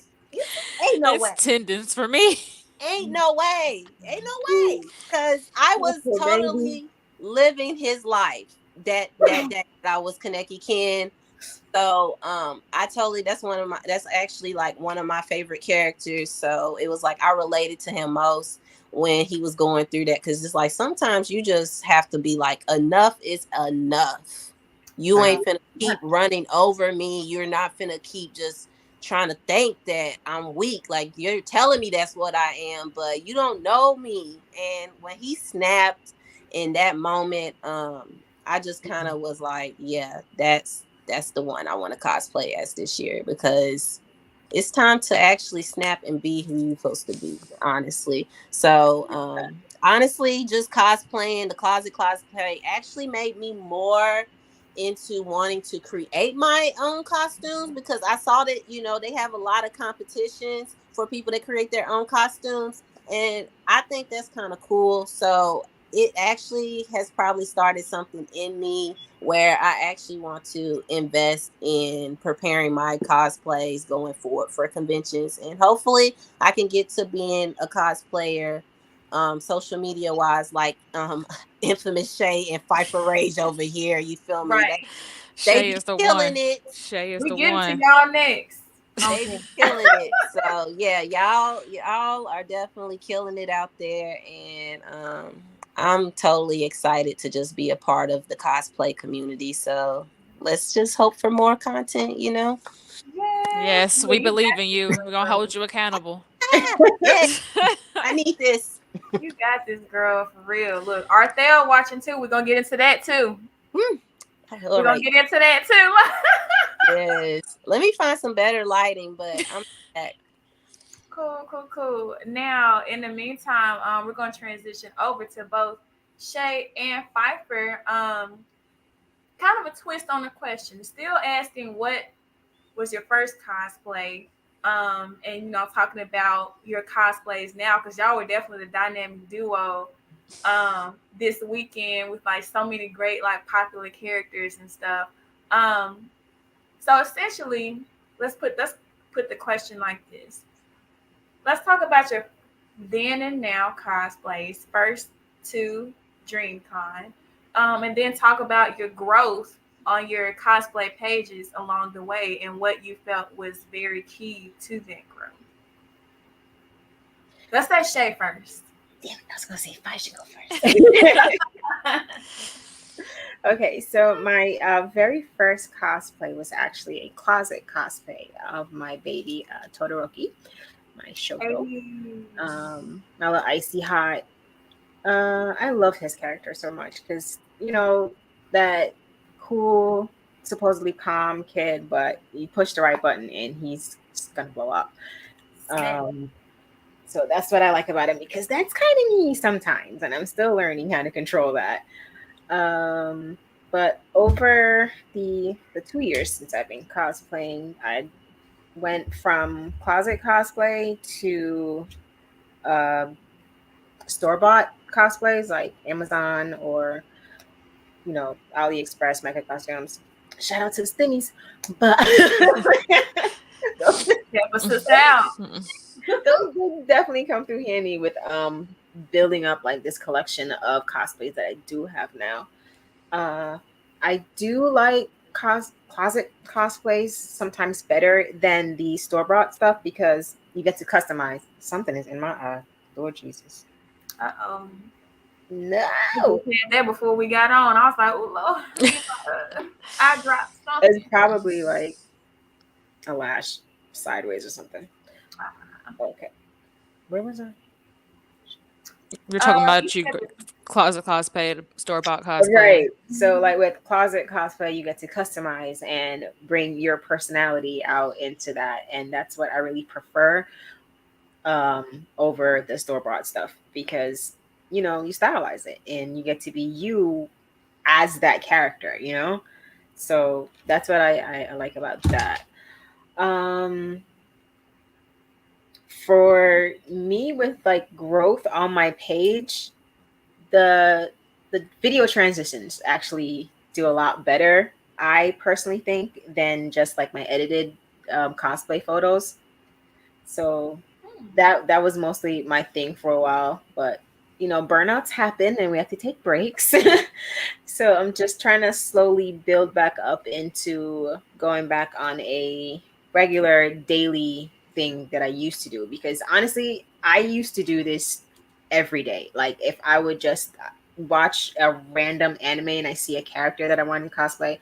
Speaker 2: Ain't no
Speaker 3: It's
Speaker 2: way.
Speaker 3: tendons for me.
Speaker 2: Ain't no way. Ain't no way. Cause I was
Speaker 4: Okay, baby.
Speaker 2: totally living his life. That I was Kaneki Ken. So I totally, that's actually like one of my favorite characters. So it was like I related to him most when he was going through that, because it's like sometimes you just have to be like, enough is enough. You
Speaker 4: Right.
Speaker 2: ain't finna keep running over me. You're not finna keep just trying to think that I'm weak. Like, you're telling me that's what I am, but you don't know me. And when he snapped in that moment, I just kind of was like, yeah, that's the one I want to cosplay as this year, because it's time to actually snap and be who you're supposed to be, honestly. So honestly, just cosplaying, the closet cosplay actually made me more into wanting to create my own costumes, because I saw that they have a lot of competitions for people that create their own costumes, and I think that's kind of cool. So it actually has probably started something in me where I actually want to invest in preparing my cosplays going forward for conventions, and hopefully I can get to being a cosplayer, social media wise, like infamous Shay and Pfeiffer Rage over here. You feel me?
Speaker 1: Right.
Speaker 2: They
Speaker 3: Shay
Speaker 2: be
Speaker 3: is the
Speaker 2: killing
Speaker 3: one.
Speaker 2: it.
Speaker 3: Shay is
Speaker 1: We
Speaker 3: the
Speaker 1: getting to
Speaker 3: one.
Speaker 1: y'all next.
Speaker 2: They be killing it. So yeah, y'all are definitely killing it out there, and I'm totally excited to just be a part of the cosplay community. So let's just hope for more content, you know.
Speaker 1: Yes.
Speaker 3: Yes,
Speaker 1: Well,
Speaker 3: we
Speaker 1: you
Speaker 3: believe
Speaker 1: got
Speaker 3: in
Speaker 1: this,
Speaker 3: you. We're gonna
Speaker 1: girl.
Speaker 3: hold you accountable.
Speaker 2: Ah, yeah, I need this.
Speaker 1: You got this, girl, for real. Look, Arthel watching too. We're gonna get into that too.
Speaker 2: Hmm.
Speaker 1: We're
Speaker 2: All
Speaker 1: gonna
Speaker 2: right.
Speaker 1: get into that too.
Speaker 2: Yes. Let me find some better lighting, but I'm back.
Speaker 1: Cool, cool, cool. Now, in the meantime, we're gonna transition over to both Shay and Pfeiffer. Kind of a twist on the question. Still asking what was your first cosplay, and talking about your cosplays now, because y'all were definitely the dynamic duo this weekend with like so many great like popular characters and stuff. um so essentially, let's put the question like this. Let's talk about your then and now cosplays first to DreamCon, and then talk about your growth on your cosplay pages along the way and what you felt was very key to that growth. Let's say Shay first.
Speaker 2: Damn, I was gonna say if I should go first.
Speaker 4: Okay, so my very first cosplay was actually a closet cosplay of my baby Todoroki, my Shoko.
Speaker 1: Hey.
Speaker 4: My little icy hot. I love his character so much because that cool, supposedly calm kid, but you push the right button and he's just gonna blow up.
Speaker 1: Snap.
Speaker 4: Um, so that's what I like about him because that's kind of me sometimes, and I'm still learning how to control that. Um, but over the 2 years since I've been cosplaying, I went from closet cosplay to uh, store bought cosplays like Amazon or AliExpress mega costumes. Shout out to the Stimmies, but those,
Speaker 1: Help us sister out.
Speaker 4: those did definitely come through handy with building up like this collection of cosplays that I do have now. Uh, I do like closet cosplays sometimes better than the store bought stuff because you get to customize. Something is in my eye. Lord Jesus.
Speaker 1: Uh-oh. You
Speaker 4: No.
Speaker 1: just said that before we got on. I was like, oh Lord, I dropped
Speaker 4: It's
Speaker 1: something.
Speaker 4: probably like a lash sideways or something. Okay. Where was I?
Speaker 3: We're talking
Speaker 1: You
Speaker 3: about you
Speaker 1: said
Speaker 3: closet cosplay, store bought cosplay.
Speaker 4: Right. So like with closet cosplay, you get to customize and bring your personality out into that. And that's what I really prefer over the store bought stuff because you stylize it and you get to be you as that character. So that's what I like about that. Um, for me, with like growth on my page, the the video transitions actually do a lot better, I personally think, than just like my edited cosplay photos. So that was mostly my thing for a while, but burnouts happen and we have to take breaks. So I'm just trying to slowly build back up into going back on a regular daily thing that I used to do because honestly, I used to do this every day. Like if I would just watch a random anime and I see a character that I want to cosplay,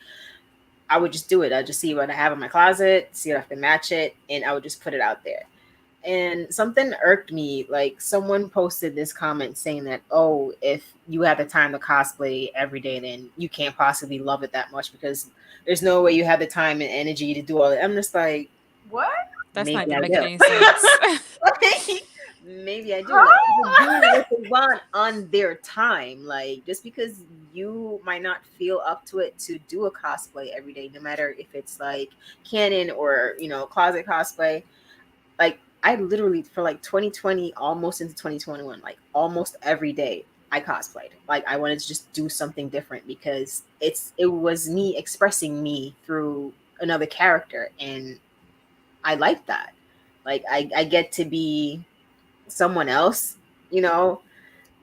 Speaker 4: I would just do it. I'd just see what I have in my closet, see if I can match it, and I would just put it out there. And something irked me. Like someone posted this comment saying that, oh, if you have the time to cosplay every day, then you can't possibly love it that much because there's no way you have the time and energy to do all that. I'm just like,
Speaker 1: what?
Speaker 3: That's not
Speaker 4: maybe
Speaker 3: even
Speaker 4: I
Speaker 3: making
Speaker 4: do.
Speaker 3: any sense.
Speaker 4: Like, maybe I do. Like people
Speaker 1: Huh?
Speaker 4: do what they want on their time. Like just because you might not feel up to it to do a cosplay every day, no matter if it's like canon or closet cosplay. Like I literally for like 2020 almost into 2021, like almost every day I cosplayed. Like I wanted to just do something different because it was me expressing me through another character, and I like that. Like I get to be someone else, you know,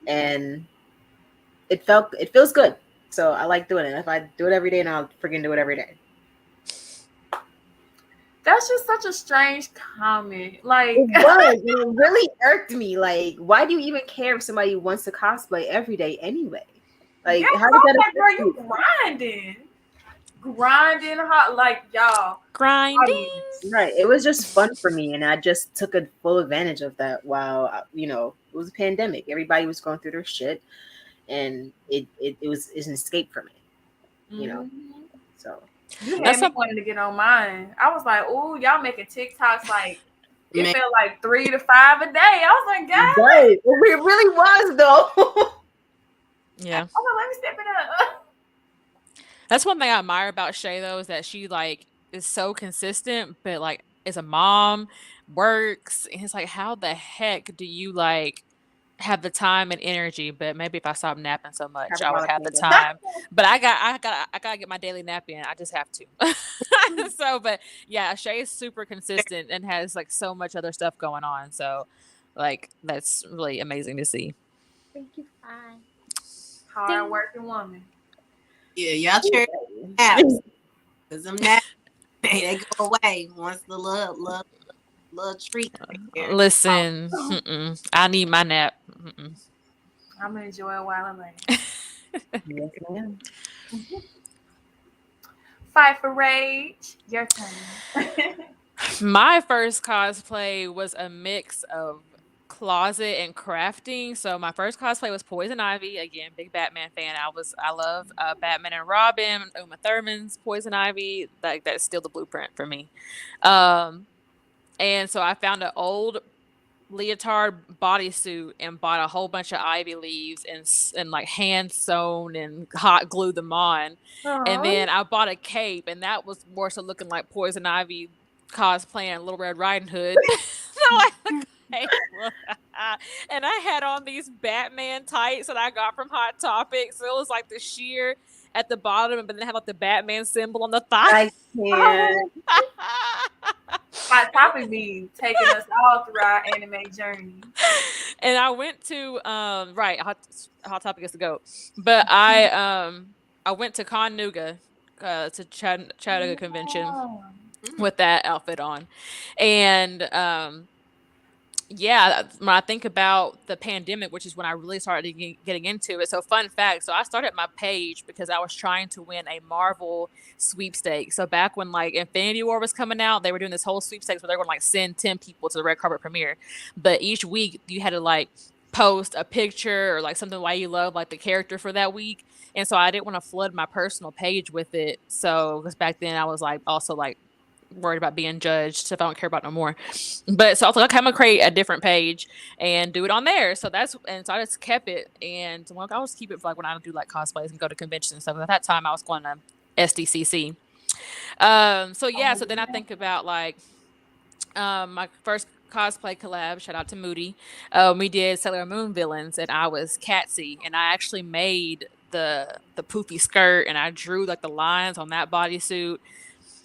Speaker 4: and it feels good. So I like doing it. If I do it every day, and I'll freaking do it every day.
Speaker 1: That's just such a strange comment.
Speaker 4: It was. It really irked me. Like, why do you even care if somebody wants to cosplay every day anyway? Like,
Speaker 1: yeah,
Speaker 4: how does that
Speaker 1: like, girl,
Speaker 4: affect
Speaker 1: you grinding hard, like y'all.
Speaker 3: Grinding.
Speaker 4: Right. It was just fun for me, and I just took a full advantage of that while it was a pandemic. Everybody was going through their shit, and it's an escape for me. You know. So
Speaker 1: you had me wanting to get on mine. I was like, "Ooh, y'all making TikToks like it felt like 3 to 5 a day." I was like, "God,
Speaker 4: right. It really was though."
Speaker 3: Yeah.
Speaker 1: Oh, let me step it up.
Speaker 3: That's one thing I admire about Shay though, is that she like is so consistent, but like is a mom, works, and it's like, how the heck do you like have the time and energy? But maybe if I stop napping so much, I would have the time. But I gotta get my daily nap in. I just have to. So, but yeah, Shay is super consistent and has like so much other stuff going on. So, like that's really amazing to see.
Speaker 4: Thank you. Bye.
Speaker 1: Hard working woman.
Speaker 2: Yeah, y'all check naps. Because them naps, they go away once the little treat.
Speaker 3: Listen, I need my nap.
Speaker 1: I'm gonna enjoy it while I'm at it.
Speaker 4: Yes, ma'am.
Speaker 1: Fight for Rage. Your turn.
Speaker 3: My first cosplay was a mix of closet and crafting. So my first cosplay was Poison Ivy. Again, big Batman fan. I love Batman and Robin, Uma Thurman's Poison Ivy. Like that's still the blueprint for me. And so I found an old leotard bodysuit and bought a whole bunch of ivy leaves and like hand sewn and hot glued them on. And then I bought a cape, and that was more so looking like Poison Ivy cosplaying Little Red Riding Hood. And I had on these Batman tights that I got from Hot Topic. So it was like the sheer at the bottom, but then it had like the Batman symbol on the thigh.
Speaker 4: I can't.
Speaker 1: Hot Topic be taking us all through our anime journey.
Speaker 3: And I went to Hot Topic is to go, but I went to Con Nuga to Chattanooga Convention with that outfit on, and yeah, when I think about the pandemic, which is when I really started getting into it. So fun fact. So I started my page because I was trying to win a Marvel sweepstakes. So back when like Infinity War was coming out, they were doing this whole sweepstakes where they were going to like send 10 people to the red carpet premiere. But each week you had to like post a picture or like something why you love like the character for that week. And so I didn't want to flood my personal page with it. So because back then I was like also like worried about being judged if I don't care about no more. But so I was like, okay, I'm gonna create a different page and do it on there. So I just kept it, and well, I'll just keep it for like when I do like cosplays and go to conventions and stuff. At that time I was going to SDCC. So yeah, so then I think about like my first cosplay collab, shout out to Moody. We did Sailor Moon villains, and I was Catsy, and I actually made the poofy skirt, and I drew like the lines on that bodysuit.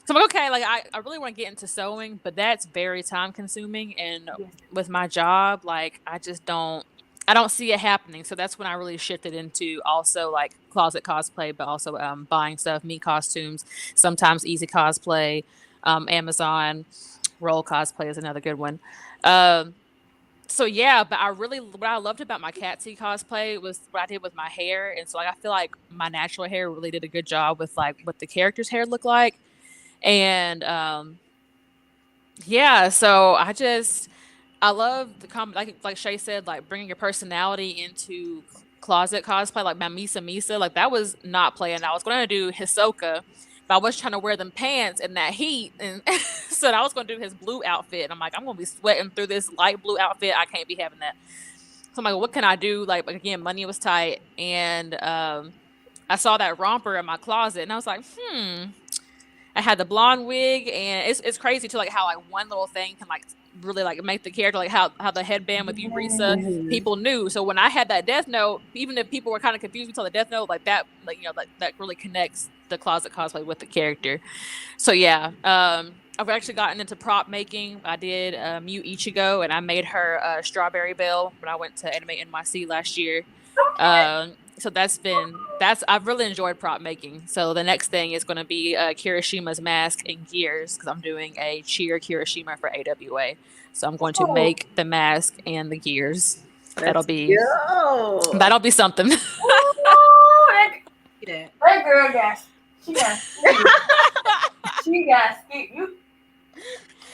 Speaker 3: So I'm like, okay, like I really want to get into sewing, but that's very time consuming. And with my job, like I don't see it happening. So that's when I really shifted into also like closet cosplay, but also buying stuff, me costumes, sometimes Easy Cosplay, Amazon, Roll Cosplay is another good one. So yeah, but what I loved about my Catsy cosplay was what I did with my hair. And so like I feel like my natural hair really did a good job with like what the character's hair looked like. And yeah, so I love the like Shay said, like bringing your personality into closet cosplay, like my Misa, like that was not playing. I was going to do Hisoka, but I was trying to wear them pants in that heat, and so I was going to do his blue outfit. And I'm like, I'm going to be sweating through this light blue outfit. I can't be having that. So I'm like, what can I do? Like again, money was tight, and I saw that romper in my closet, and I was like, I had the blonde wig, and it's crazy to like how like one little thing can like really like make the character, like how the headband with you, Risa,
Speaker 4: Mhm.
Speaker 3: people knew. So when I had that Death Note, even if people were kind of confused until the Death Note, like that, like that really connects the closet cosplay with the character. So yeah, I've actually gotten into prop making. I did Mew Ichigo, and I made her Strawberry Belle when I went to Anime NYC last year. So that's I've really enjoyed prop making. So the next thing is going to be Kirishima's mask and gears, because I'm doing a cheer Kirishima for AWA. So I'm going to
Speaker 1: Oh,
Speaker 3: make the mask and the gears. That'll
Speaker 4: Let's
Speaker 3: be
Speaker 4: go.
Speaker 3: that'll be something.
Speaker 1: ooh,
Speaker 2: that.
Speaker 1: that girl got, she got skinny. She got skinny.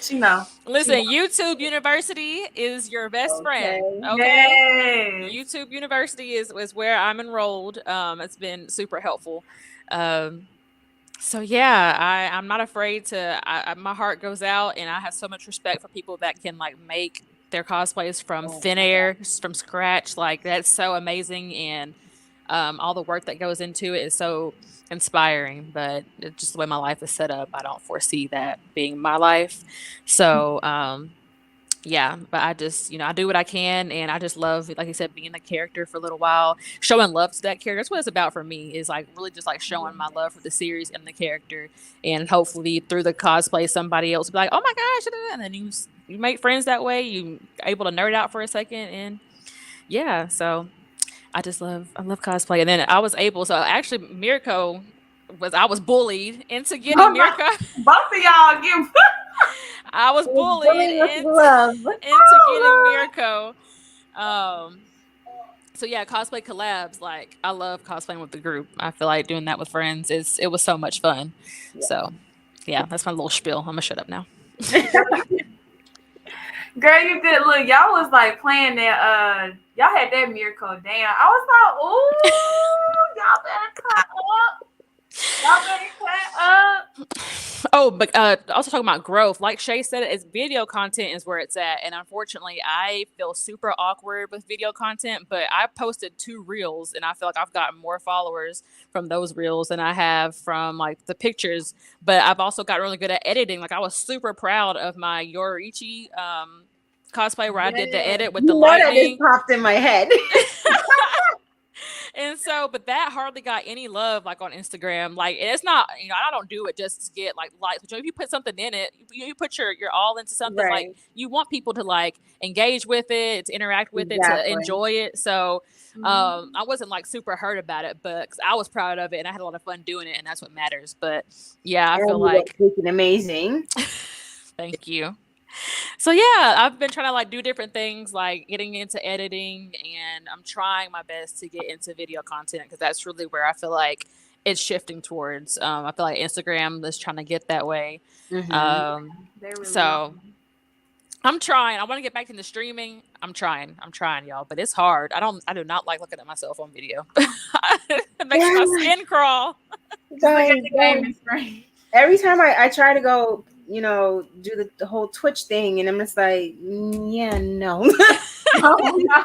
Speaker 1: She know. She
Speaker 3: Listen,
Speaker 1: know.
Speaker 3: YouTube University is your best friend.
Speaker 4: Okay.
Speaker 3: Okay.
Speaker 1: Yes.
Speaker 3: YouTube University is where I'm enrolled. It's been super helpful. Um, so yeah, I'm not afraid to. My heart goes out, and I have so much respect for people that can like make their cosplays from
Speaker 4: Oh
Speaker 3: thin
Speaker 4: my God.
Speaker 3: air, from scratch. Like that's so amazing, and all the work that goes into it is so inspiring. But it's just the way my life is set up, I don't foresee that being my life. So yeah, but I just, I do what I can, and I just love, like you said, being the character for a little while, showing love to that character. That's what it's about for me, is like really just like showing my love for the series and the character, and hopefully through the cosplay, somebody else will be like, oh my gosh, and then you make friends that way. You able to nerd out for a second, and yeah, so I love cosplay, and then I was able. So actually, Mirko I was bullied into getting Mirko.
Speaker 1: Both of y'all give.
Speaker 3: I was bullied
Speaker 4: Bullying with love.
Speaker 3: into getting Mirko. Um, so yeah, cosplay collabs. Like I love cosplaying with the group. I feel like doing that with friends it was so much fun.
Speaker 4: Yeah.
Speaker 3: So yeah, that's my little spiel. I'm gonna shut up now.
Speaker 1: Girl, you did look. Y'all was like playing that. Y'all had that miracle down. I was like, ooh, y'all better cut up. Y'all better cut up.
Speaker 3: Oh, but also talking about growth, like Shay said, it's video content is where it's at, and unfortunately, I feel super awkward with video content. But I posted 2 reels, and I feel like I've gotten more followers from those reels than I have from like the pictures. But I've also gotten really good at editing. Like I was super proud of my Yoriichi cosplay where I did the edit with the
Speaker 4: That just
Speaker 3: lightning.
Speaker 4: popped in my head.
Speaker 3: And so, but that hardly got any love like on Instagram. Like it's not, I don't do it just to get like likes. But if you put something in it, you put your all into something, like
Speaker 4: Right.
Speaker 3: you want people to like engage with it, to interact with it, to
Speaker 4: Exactly.
Speaker 3: enjoy it. So I wasn't like super hurt about it, but 'cause I was proud of it and I had a lot of fun doing it, and that's what matters. But yeah, I
Speaker 4: And
Speaker 3: feel
Speaker 4: you look
Speaker 3: like
Speaker 4: freaking amazing.
Speaker 3: thank you. So yeah, I've been trying to like do different things, like getting into editing, and I'm trying my best to get into video content because that's really where I feel like it's shifting towards. I feel like Instagram is trying to get that way.
Speaker 4: Mhm.
Speaker 1: They really
Speaker 3: So
Speaker 1: are.
Speaker 3: I'm trying. I want to get back into streaming. I'm trying, y'all, but it's hard. I do not like looking at myself on video. It makes my skin crawl.
Speaker 1: Just look at
Speaker 4: Guys,
Speaker 1: the gaming screen.
Speaker 4: every time I try to go, do the whole Twitch thing, and I'm just like, yeah, no.
Speaker 1: Oh, no.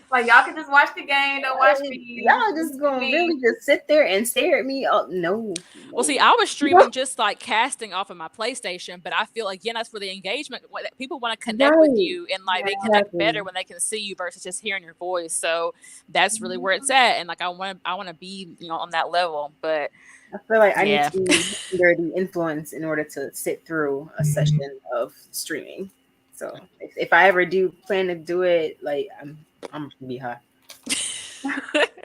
Speaker 1: Like y'all can just watch the game, don't watch me.
Speaker 4: Y'all just gonna really just sit there and stare at me? Oh no.
Speaker 3: Well, see, I was streaming just like casting off of my PlayStation, but I feel again that's for the engagement. People want to connect with you, and like they connect better when they can see you versus just hearing your voice. So that's really where it's at, and like I want to be on that level. But
Speaker 4: I feel like I need to be under the influence in order to sit through a session of streaming. So if I ever do plan to do it, like I'm gonna be high.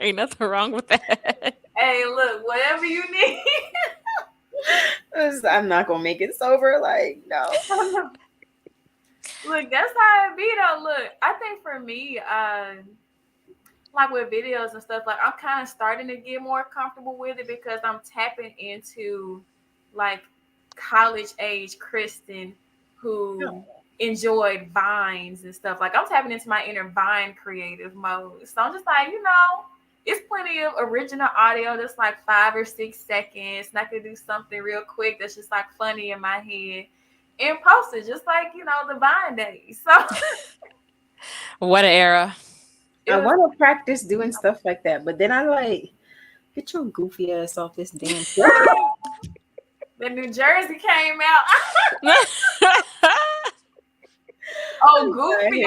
Speaker 3: Ain't nothing wrong with that.
Speaker 1: Hey, look, whatever you need.
Speaker 4: I'm not gonna make it sober. Like no.
Speaker 1: Look, that's how it be though. Look, I think for me, like with videos and stuff, like I'm kind of starting to get more comfortable with it because I'm tapping into like college age Kristen who enjoyed vines and stuff. Like I'm tapping into my inner Vine creative mode. So I'm just like, it's plenty of original audio that's like 5 or 6 seconds. And I could do something real quick that's just like funny in my head and post it just like, the Vine days. So
Speaker 3: What an era.
Speaker 4: I want to practice doing stuff like that, but then I like, get your goofy ass off this damn thing.
Speaker 1: The New Jersey came out. Oh, Goofy.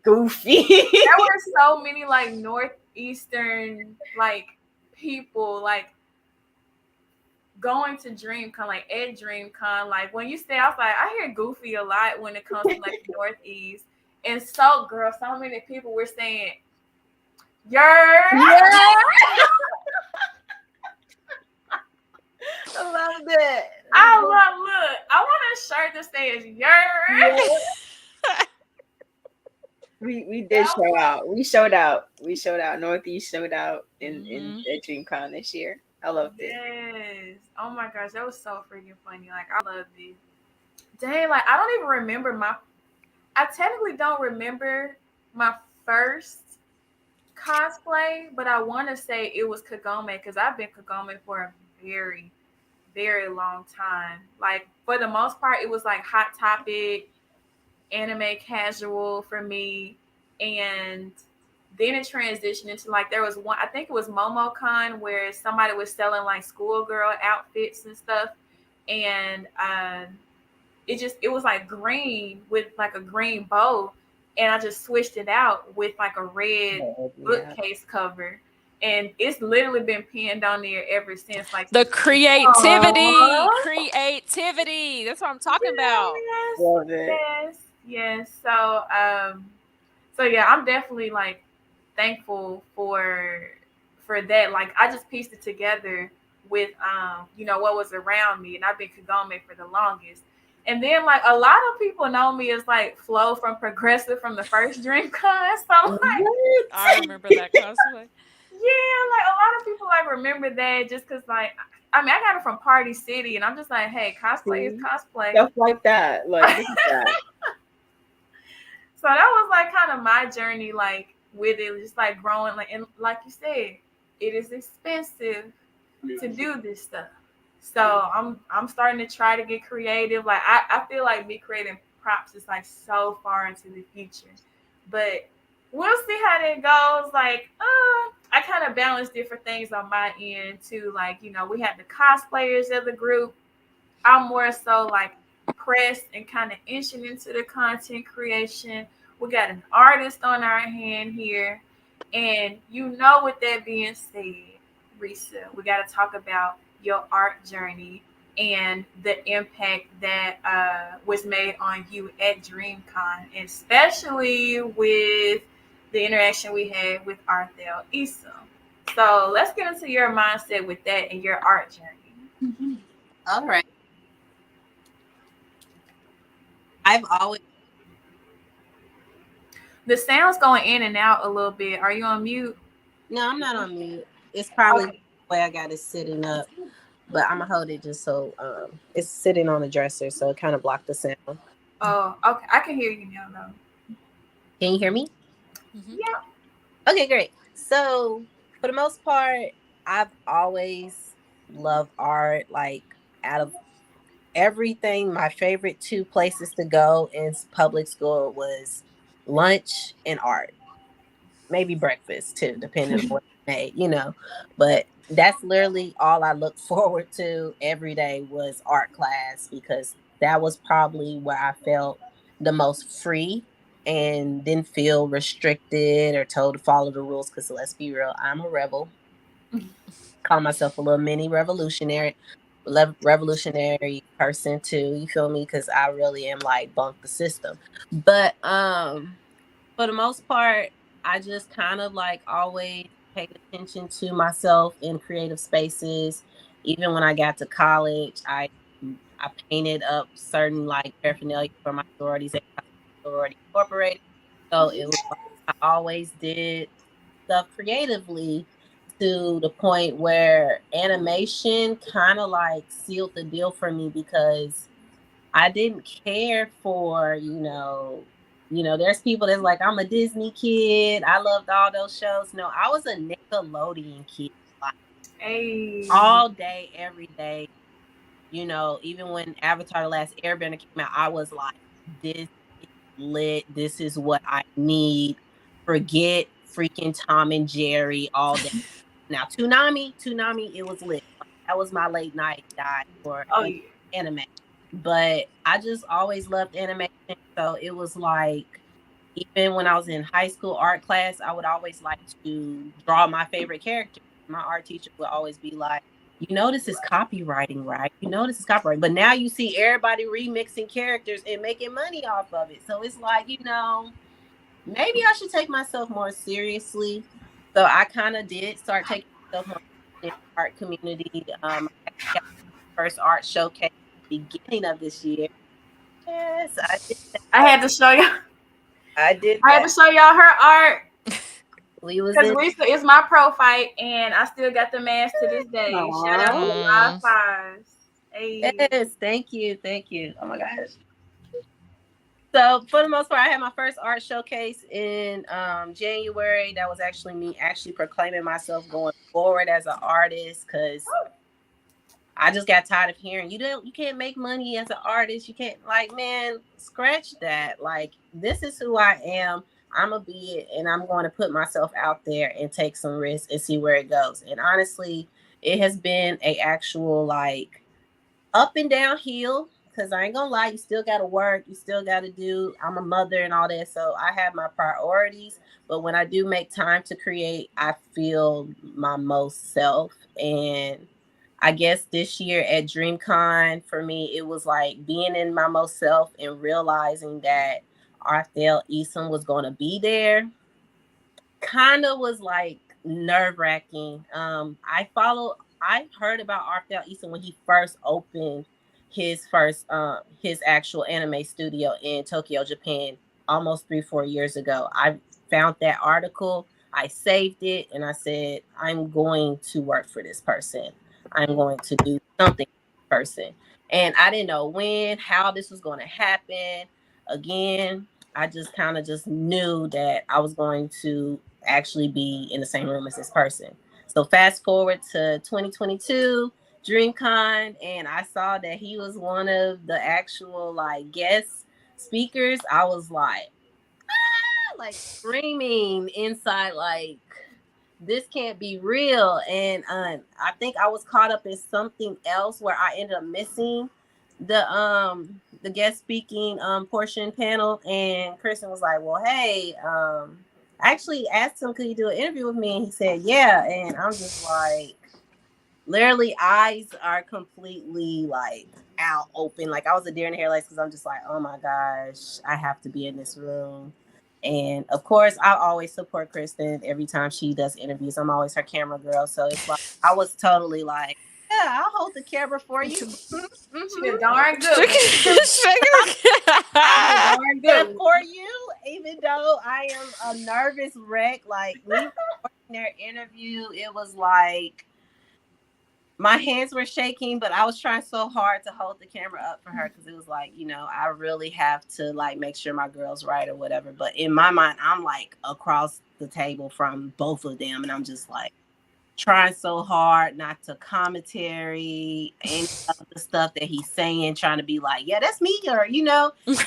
Speaker 4: Goofy.
Speaker 1: There were so many like northeastern like people like going to DreamCon, like at DreamCon. Like when you stay outside, I hear Goofy a lot when it comes to like the Northeast. And so, girl, so many people were saying, "Yer."
Speaker 4: Yeah. I love that.
Speaker 1: Look, I want a shirt that says "Yer."
Speaker 4: Yeah. We did show out. We showed out. We showed out. Northeast showed out in at DreamCon this year. I loved it.
Speaker 1: Yes. Oh my gosh, that was so freaking funny. Like I loved it. Dang, like I don't even remember I technically don't remember my first cosplay, but I want to say it was Kagome because I've been Kagome for a very, very long time. Like for the most part, it was like Hot Topic, anime casual for me, and then it transitioned into like there was one, I think it was MomoCon, where somebody was selling like schoolgirl outfits and stuff, and it was like green with like a green bow, and I just switched it out with like a red bookcase cover, and it's literally been pinned on there ever since. Like
Speaker 3: the creativity.
Speaker 1: Aww.
Speaker 3: Creativity. That's what I'm talking about.
Speaker 1: Yes,
Speaker 4: Love it.
Speaker 1: yes. So yeah, I'm definitely like thankful for that. Like I just pieced it together with what was around me, and I've been Kagome for the longest. And then like a lot of people know me as like Flo from Progressive from the first DreamCon. So like
Speaker 3: I remember that cosplay.
Speaker 1: Yeah, like a lot of people like remember that just because like I mean I got it from Party City, and I'm just like, hey, cosplay is cosplay.
Speaker 4: Stuff like that. Like look at that.
Speaker 1: So that was like kind of my journey, like with it, just like growing, like and like you said, it is expensive to do this stuff. So I'm starting to try to get creative. Like I feel like me creating props is like so far into the future, but we'll see how that goes. Like I kind of balance different things on my end too. Like we have the cosplayers of the group. I'm more so like pressed and kind of inching into the content creation. We got an artist on our hand here. And with that being said, Risa, we got to talk about your art journey and the impact that was made on you at DreamCon, especially with the interaction we had with Arthel Issa. So let's get into your mindset with that and your art journey.
Speaker 2: Mm-hmm. All right. I've always.
Speaker 1: The sound's going in and out a little bit. Are you on mute?
Speaker 2: No, I'm not on mute. It's probably the way I got it sitting up, but I'm gonna hold it just so it's sitting on the dresser, so it kind of blocked the sound.
Speaker 1: Oh, okay. I can hear you now, though.
Speaker 2: Can you hear me?
Speaker 1: Mm-hmm. Yeah.
Speaker 2: Okay, great. So for the most part, I've always loved art. Like out of everything, my favorite two places to go in public school was lunch and art. Maybe breakfast too, depending on what you made, But that's literally all I looked forward to every day was art class, because that was probably where I felt the most free and didn't feel restricted or told to follow the rules. Because let's be real, I'm a rebel. Call myself a little mini revolutionary person too. You feel me? Because I really am like bunk the system. But for the most part, I just kind of like always paid attention to myself in creative spaces. Even when I got to college, I painted up certain like paraphernalia for my sororities and sorority incorporated. So it was like I always did stuff creatively, to the point where animation kind of like sealed the deal for me, because I didn't care for, there's people that's like, I'm a Disney kid. I loved all those shows. No, I was a Nickelodeon kid. Like, all day, every day. Even when Avatar: The Last Airbender came out, I was like, this is lit. This is what I need. Forget freaking Tom and Jerry all day. Now, Toonami, it was lit. That was my late night dive for anime. But I just always loved animation. So it was like, even when I was in high school art class, I would always like to draw my favorite character. My art teacher would always be like, you know, this is copywriting, right? You know, this is copywriting. But now you see everybody remixing characters and making money off of it. So it's like, maybe I should take myself more seriously. So I kind of did start taking myself more in the art community. I got my first art showcase at the beginning of this year. Yes, I did
Speaker 1: I
Speaker 2: that.
Speaker 1: had to show y'all.
Speaker 2: I did
Speaker 1: I had to
Speaker 2: that.
Speaker 1: show y'all her art
Speaker 2: We was
Speaker 1: because
Speaker 2: in.
Speaker 1: Risa is my pro fight, and I still got the mask to this day. Shout out to
Speaker 2: Aww.
Speaker 1: Live Fives. Hey.
Speaker 2: Yes, thank you, thank you. Oh my gosh. So for the most part, I had my first art showcase in January. That was actually me actually proclaiming myself going forward as an artist, because I just got tired of hearing you can't make money as an artist. You can't, like, man, scratch that. Like, this is who I am. I'm gonna be it, and I'm going to put myself out there and take some risks and see where it goes. And honestly, it has been a actual, like, up and downhill, because I ain't gonna lie, you still gotta work, you still gotta do. I'm a mother and all that, so I have my priorities. But when I do make time to create, I feel my most self. And I guess this year at DreamCon, for me, it was like being in my most self and realizing that Arthel Eason was going to be there. Kind of was like nerve wracking. I heard about Arthel Eason when he first opened his actual anime studio in Tokyo, Japan, almost 3-4 years ago. I found that article, I saved it, and I said, I'm going to work for this person. I'm going to do something for this person. And I didn't know when, how this was going to happen. Again, I just kind of just knew that I was going to actually be in the same room as this person. So fast forward to 2022, DreamCon, and I saw that he was one of the actual, like, guest speakers. I was like screaming inside, like, this can't be real. And I think I was caught up in something else where I ended up missing the guest speaking portion panel. And Kristen was like, well, hey, I actually asked him, could he do an interview with me? And he said, yeah. And I'm just like, literally eyes are completely like out open. Like, I was a deer in the headlights, because I'm just like, oh my gosh, I have to be in this room. And of course, I always support Kristen every time she does interviews. I'm always her camera girl. So it's like, I was totally like, yeah, I'll hold the camera for you.
Speaker 1: She a darn good one.
Speaker 2: I
Speaker 1: Darn
Speaker 2: did that
Speaker 1: good one.
Speaker 2: for you, even though I am a nervous wreck. Like, me recording their interview, it was like my hands were shaking, but I was trying so hard to hold the camera up for her, because it was like, I really have to, like, make sure my girl's right or whatever. But in my mind, I'm like across the table from both of them, and I'm just like trying so hard not to commentary any of the stuff that he's saying, trying to be like, yeah, that's me, or
Speaker 1: She was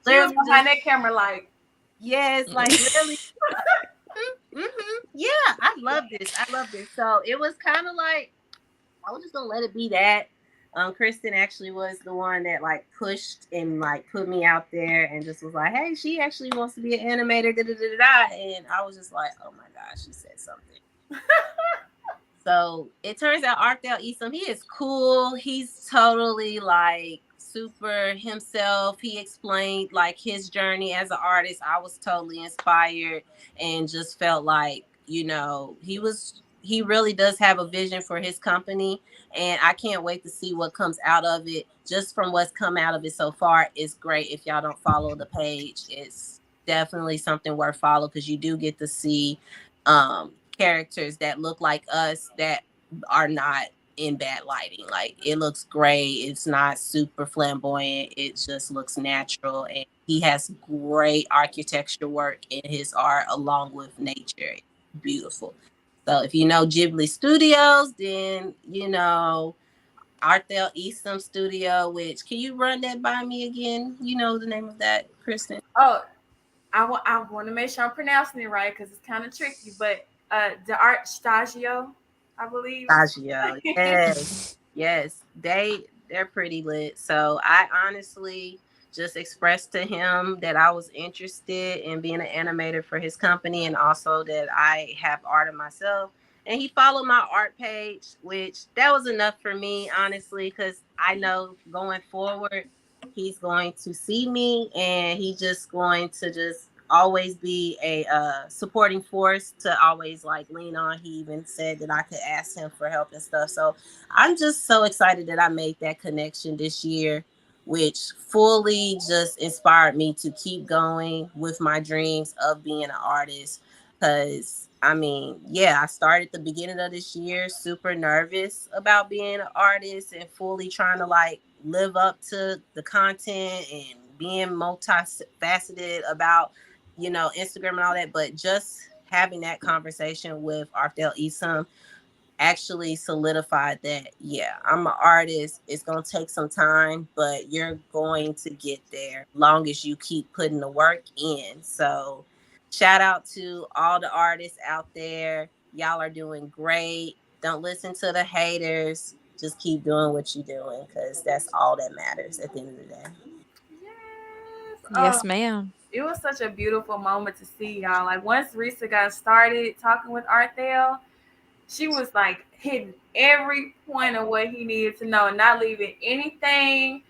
Speaker 1: behind that camera like,
Speaker 2: yes, like, literally. Yeah, I love this. So it was kind of like, I was just gonna let it be that. Kristen actually was the one that, like, pushed and, like, put me out there, and just was like, hey, she actually wants to be an animator, da da da da. And I was just like, oh my gosh, she said something. So it turns out Arthel Eason, he is cool. He's totally, like, super himself. He explained, like, his journey as an artist. I was totally inspired and just felt like, he really does have a vision for his company. And I can't wait to see what comes out of it. Just from what's come out of it so far, it's great. If y'all don't follow the page, it's definitely something worth following, because you do get to see characters that look like us, that are not in bad lighting. Like, it looks great. It's not super flamboyant. It just looks natural. And he has great architecture work in his art, along with nature. It's beautiful. So if you know Ghibli Studios, then Arthel Eastham Studio, which, can you run that by me again? You know the name of that, Kristen?
Speaker 1: oh, I want to make sure I'm pronouncing it right because it's kind of tricky, but the Art Stagio, I believe.
Speaker 2: Stagio, yes. Yes, They're pretty lit. So I honestly just expressed to him that I was interested in being an animator for his company and also that I have art of myself. And he followed my art page, which that was enough for me, honestly, because I know going forward, he's going to see me and he's just going to just always be a supporting force to always like lean on. He even said that I could ask him for help and stuff. So I'm just so excited that I made that connection this year, which fully just inspired me to keep going with my dreams of being an artist. Because, I mean, yeah, I started the beginning of this year super nervous about being an artist and fully trying to like live up to the content and being multifaceted about, Instagram and all that. But just having that conversation with Arthel Esom actually solidified that yeah, I'm an artist. It's gonna take some time, but you're going to get there long as you keep putting the work in. So shout out to all the artists out there. Y'all are doing great. Don't listen to the haters. Just keep doing what you're doing because that's all that matters at the end of the day.
Speaker 1: Yes.
Speaker 3: Yes, ma'am.
Speaker 1: It was such a beautiful moment to see y'all. Like once Risa got started talking with Arthel, she was like hitting every point of what he needed to know, not leaving anything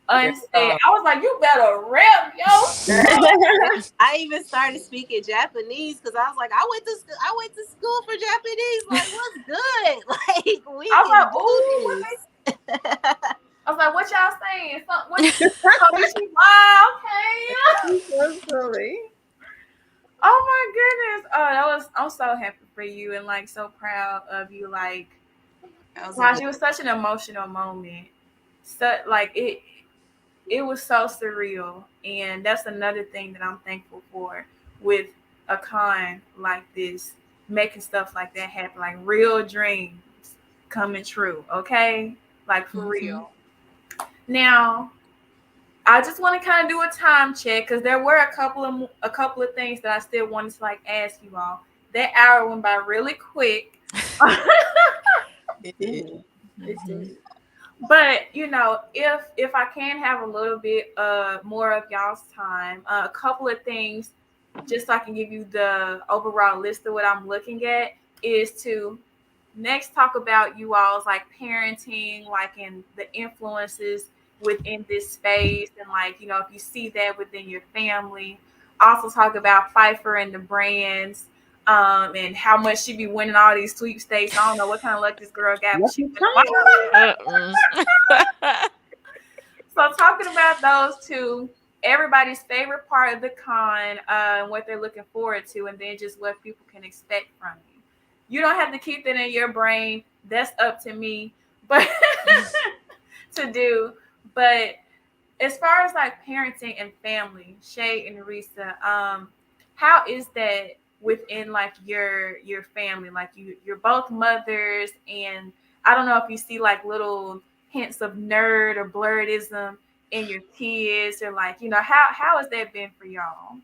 Speaker 1: unsaid.
Speaker 2: Girl.
Speaker 1: I was like, you better rep, yo.
Speaker 2: I even started speaking Japanese because I was like, I went to school for Japanese. Like, what's good? Like, we
Speaker 1: I was
Speaker 2: can
Speaker 1: like, ooh, what
Speaker 2: do
Speaker 1: they,
Speaker 2: this.
Speaker 1: I was like, what y'all saying? What? Wow, okay.
Speaker 4: So silly.
Speaker 1: Oh my goodness. Oh, that was. I'm so happy for you and like so proud of you. Like,
Speaker 2: That was a
Speaker 1: gosh,
Speaker 2: good.
Speaker 1: it was such an emotional moment. So like it was so surreal, and that's another thing that I'm thankful for with a con like this, making stuff like that happen, like real dreams coming true. Okay, like for
Speaker 3: Hmm.
Speaker 1: real. Now, I just want to kind of do a time check because there were a couple of things that I still wanted to like ask you all. That hour went by really quick.
Speaker 2: It
Speaker 4: It
Speaker 2: did.
Speaker 4: did. It
Speaker 3: Hmm.
Speaker 4: did.
Speaker 1: But if I can have a little bit more of y'all's time, a couple of things, just so I can give you the overall list of what I'm looking at, is to next talk about you all's like parenting, like in the influences within this space, and like if you see that within your family. Also talk about Pfeiffer and the brands. And how much she be winning all these sweepstakes. I don't know what kind of luck this girl got, but she
Speaker 4: Lucky
Speaker 1: win them
Speaker 4: charm.
Speaker 1: all.
Speaker 3: Uh-uh.
Speaker 1: So talking about those two, everybody's favorite part of the con, and what they're looking forward to, and then just what people can expect from you. You don't have to keep that in your brain. That's up to me, but to do. But as far as like parenting and family, Shay and Risa, how is that within like your family? Like you're both mothers, and I don't know if you see like little hints of nerd or blurredism in your kids, or like how has that been for y'all?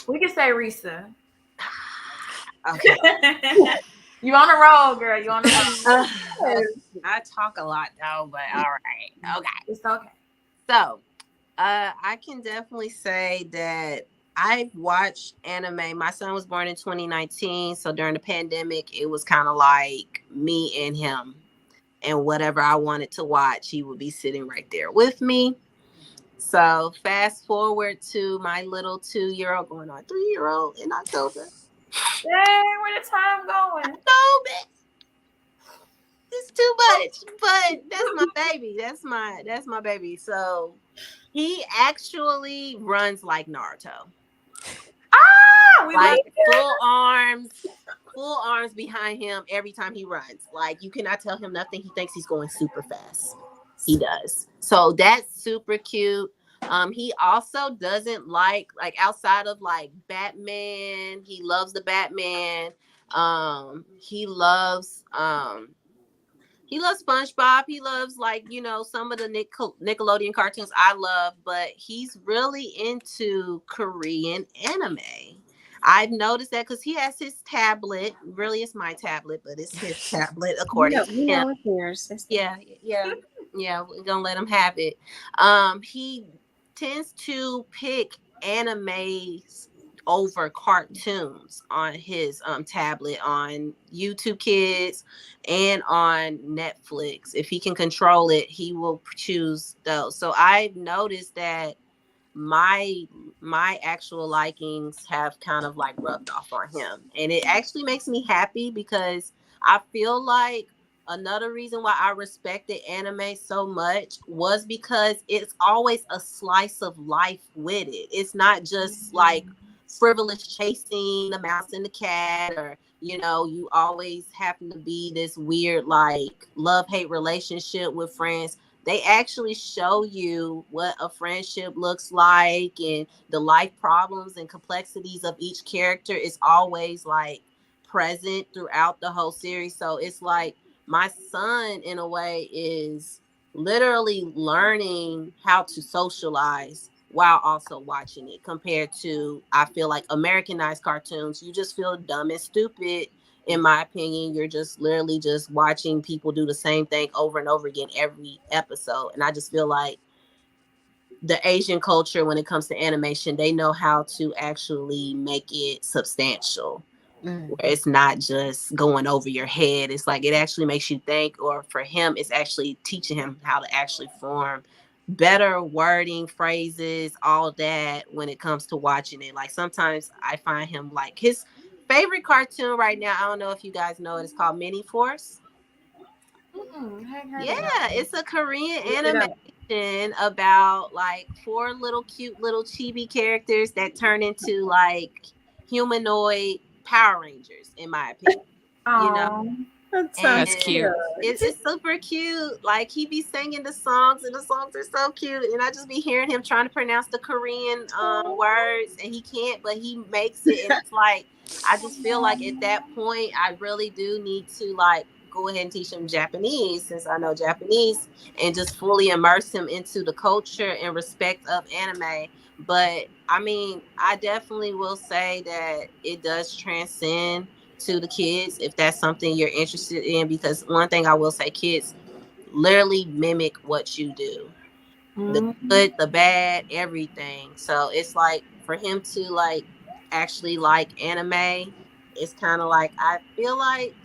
Speaker 1: We can say Risa.
Speaker 2: Okay.
Speaker 1: You on a roll, girl. You on a roll.
Speaker 2: Uh,
Speaker 4: Yes.
Speaker 2: I talk a lot though, but all right. Okay.
Speaker 1: It's okay.
Speaker 2: So, I can definitely say that I've watched anime. My son was born in 2019, so during the pandemic, it was kind of like me and him. And whatever I wanted to watch, he would be sitting right there with me. So fast forward to my little 2-year-old going on 3-year old in October.
Speaker 1: Dang, where the time going?
Speaker 2: No, man, it's too much. But that's my baby. That's my baby. So he actually runs like Naruto.
Speaker 1: Ah, we love
Speaker 2: Like
Speaker 1: it.
Speaker 2: full arms behind him every time he runs. Like you cannot tell him nothing. He thinks he's going super fast. He does. So that's super cute. He also doesn't like outside of like Batman. He loves the Batman. He loves SpongeBob. He loves like some of the Nickelodeon cartoons I love, but he's really into Korean anime. I've noticed that because he has his tablet. Really, it's my tablet, but it's his tablet according to
Speaker 4: We
Speaker 2: him.
Speaker 4: know it's yours.
Speaker 2: Yeah, yeah, yeah. We're gonna let him have it. He tends to pick animes over cartoons on his tablet on YouTube Kids and on Netflix. If he can control it, he will choose those. So I've noticed that my my actual likings have kind of like rubbed off on him, and it actually makes me happy because I feel like another reason why I respected anime so much was because it's always a slice of life with it. It's not just like frivolous chasing the mouse and the cat, or you always happen to be this weird like love hate relationship with friends. They actually show you what a friendship looks like, and the life problems and complexities of each character is always like present throughout the whole series. So it's like my son in a way is literally learning how to socialize while also watching it, compared to, I feel like, Americanized cartoons. You just feel dumb and stupid, in my opinion. You're just literally just watching people do the same thing over and over again every episode. And I just feel like the Asian culture, when it comes to animation, they know how to actually make it substantial,
Speaker 4: Mm.
Speaker 2: where it's not just going over your head. It's like it actually makes you think, or for him, it's actually teaching him how to actually form better wording, phrases, all that when it comes to watching it. Like sometimes I find him like his favorite cartoon right now. I don't know if you guys know it. It's called Mini Force.
Speaker 1: I hadn't heard
Speaker 2: Yeah,
Speaker 1: of that one.
Speaker 2: it's a Korean
Speaker 4: Look it up.
Speaker 2: animation about like four little cute little chibi characters that turn into like humanoid Power Rangers, in my opinion. You know,
Speaker 1: Oh,
Speaker 4: That
Speaker 2: and
Speaker 4: sounds
Speaker 3: That's
Speaker 4: cute.
Speaker 3: cute.
Speaker 2: it's super cute. Like he be singing the songs, and the songs are so cute. And I just be hearing him trying to pronounce the Korean words, and he can't, but he makes it. And it's like I just feel like at that point, I really do need to like go ahead and teach him Japanese, since I know Japanese, and just fully immerse him into the culture and respect of anime. But I mean, I definitely will say that it does transcend to the kids if that's something you're interested in, because one thing I will say, kids literally mimic what you do, the
Speaker 1: Mhm.
Speaker 2: good, the bad, everything. So it's like for him to like actually like anime, it's kind of like I feel like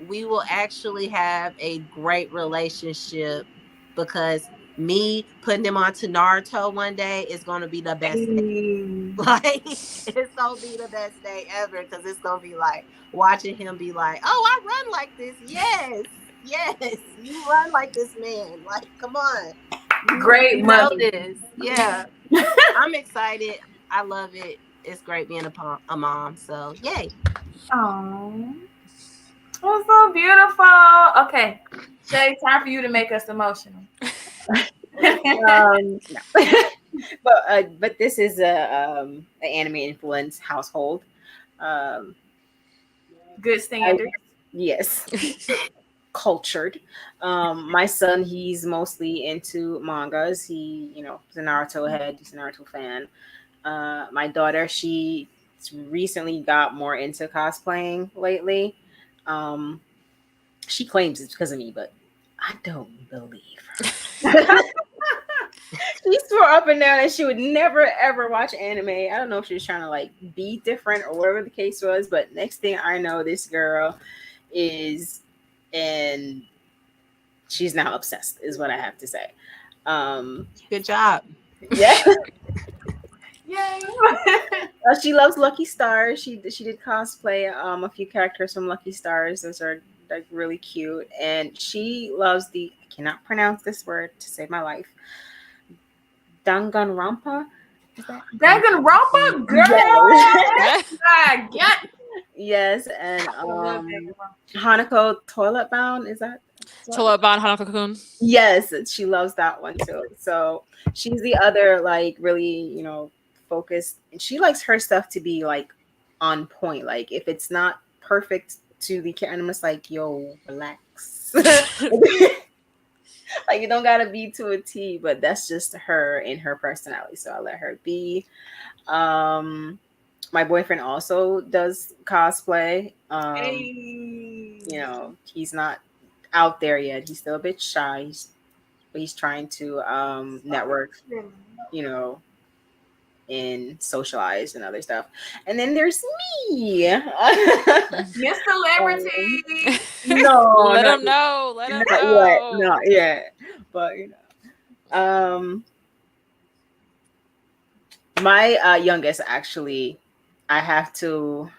Speaker 2: we will actually have a great relationship, because me putting him onto Naruto one day is going to be the best day.
Speaker 1: Hey.
Speaker 2: Like it's gonna be the best day ever, because it's gonna be like watching him be like, "Oh, I run like this. Yes, yes, you run like this, man. Like, come on,
Speaker 1: Great
Speaker 2: you know
Speaker 1: mother.
Speaker 2: this. Yeah, I'm excited. I love it. It's great being a mom. So, yay.
Speaker 1: Oh, that's so beautiful. Okay, Shay, time for you to make us emotional.
Speaker 4: No. But this is a an anime influence household. Um,
Speaker 1: Good
Speaker 4: I,
Speaker 1: standard.
Speaker 4: yes, cultured. My son, he's mostly into mangas. He, is a Naruto head. He's a Naruto fan. My daughter, she recently got more into cosplaying lately. Um, she claims it's because of me, but I don't believe her. She swore up and down that she would never ever watch anime. I don't know if she was trying to like be different or whatever the case was, but next thing I know, this girl is, and she's now obsessed, is what I have to say. Um,
Speaker 2: Good job.
Speaker 4: yeah,
Speaker 1: Yay.
Speaker 4: she loves Lucky Stars. She did cosplay a few characters from Lucky Stars. Those are like really cute, and she loves the, I cannot pronounce this word to save my life. Danganronpa. Is that?
Speaker 1: Danganronpa, girl.
Speaker 4: Yes.
Speaker 1: My God.
Speaker 4: Yes, and
Speaker 1: I love Danganronpa.
Speaker 4: Hanako Toilet Bound, is that?
Speaker 3: Cholaban Hanako-kun.
Speaker 4: Yes, she loves that one too. So she's the other like really, focused, and she likes her stuff to be like on point. Like if it's not perfect to the camera, I'm just like, yo, relax. Like you don't gotta be to a T, but that's just her and her personality. So I let her be. Um my boyfriend also does cosplay.
Speaker 1: Hey.
Speaker 4: You know, he's not out there yet. He's still a bit shy. But he's trying to network, you know, and socialize and other stuff. And then there's me.
Speaker 1: Miss Celebrity.
Speaker 4: No,
Speaker 3: Let
Speaker 4: not,
Speaker 3: them know. Let them
Speaker 4: not yet.
Speaker 3: know.
Speaker 4: Not yet. But you know, my youngest actually, I have to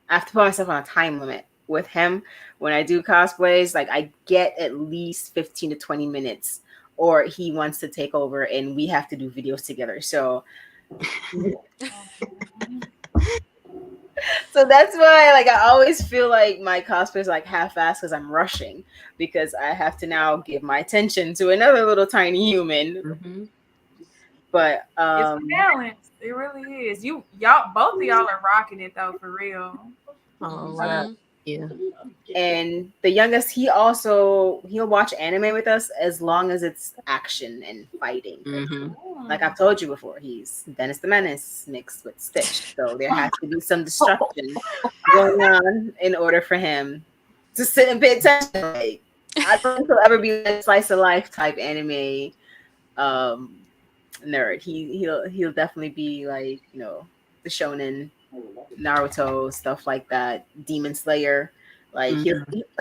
Speaker 4: put myself on a time limit with him when I do cosplays. Like I get at least 15 to 20 minutes, or he wants to take over and we have to do videos together. So that's why like I always feel like my cosplay is like half-assed because I'm rushing because I have to now give my attention to another little tiny human.
Speaker 2: Mm-hmm.
Speaker 4: But
Speaker 1: it's balanced. It really is. Y'all both of y'all are rocking it though, for real.
Speaker 2: Oh,
Speaker 3: Mhm.
Speaker 2: yeah.
Speaker 4: and the youngest, he'll watch anime with us as long as it's action and fighting.
Speaker 2: Mm-hmm.
Speaker 4: Like I've told you before, he's Dennis the Menace mixed with Stitch, so there has to be some destruction going on in order for him to sit and pay attention. Like, I don't think he'll ever be a slice of life type anime um, nerd. He'll definitely be like, you know, the shonen, Naruto, stuff like that, Demon Slayer. Like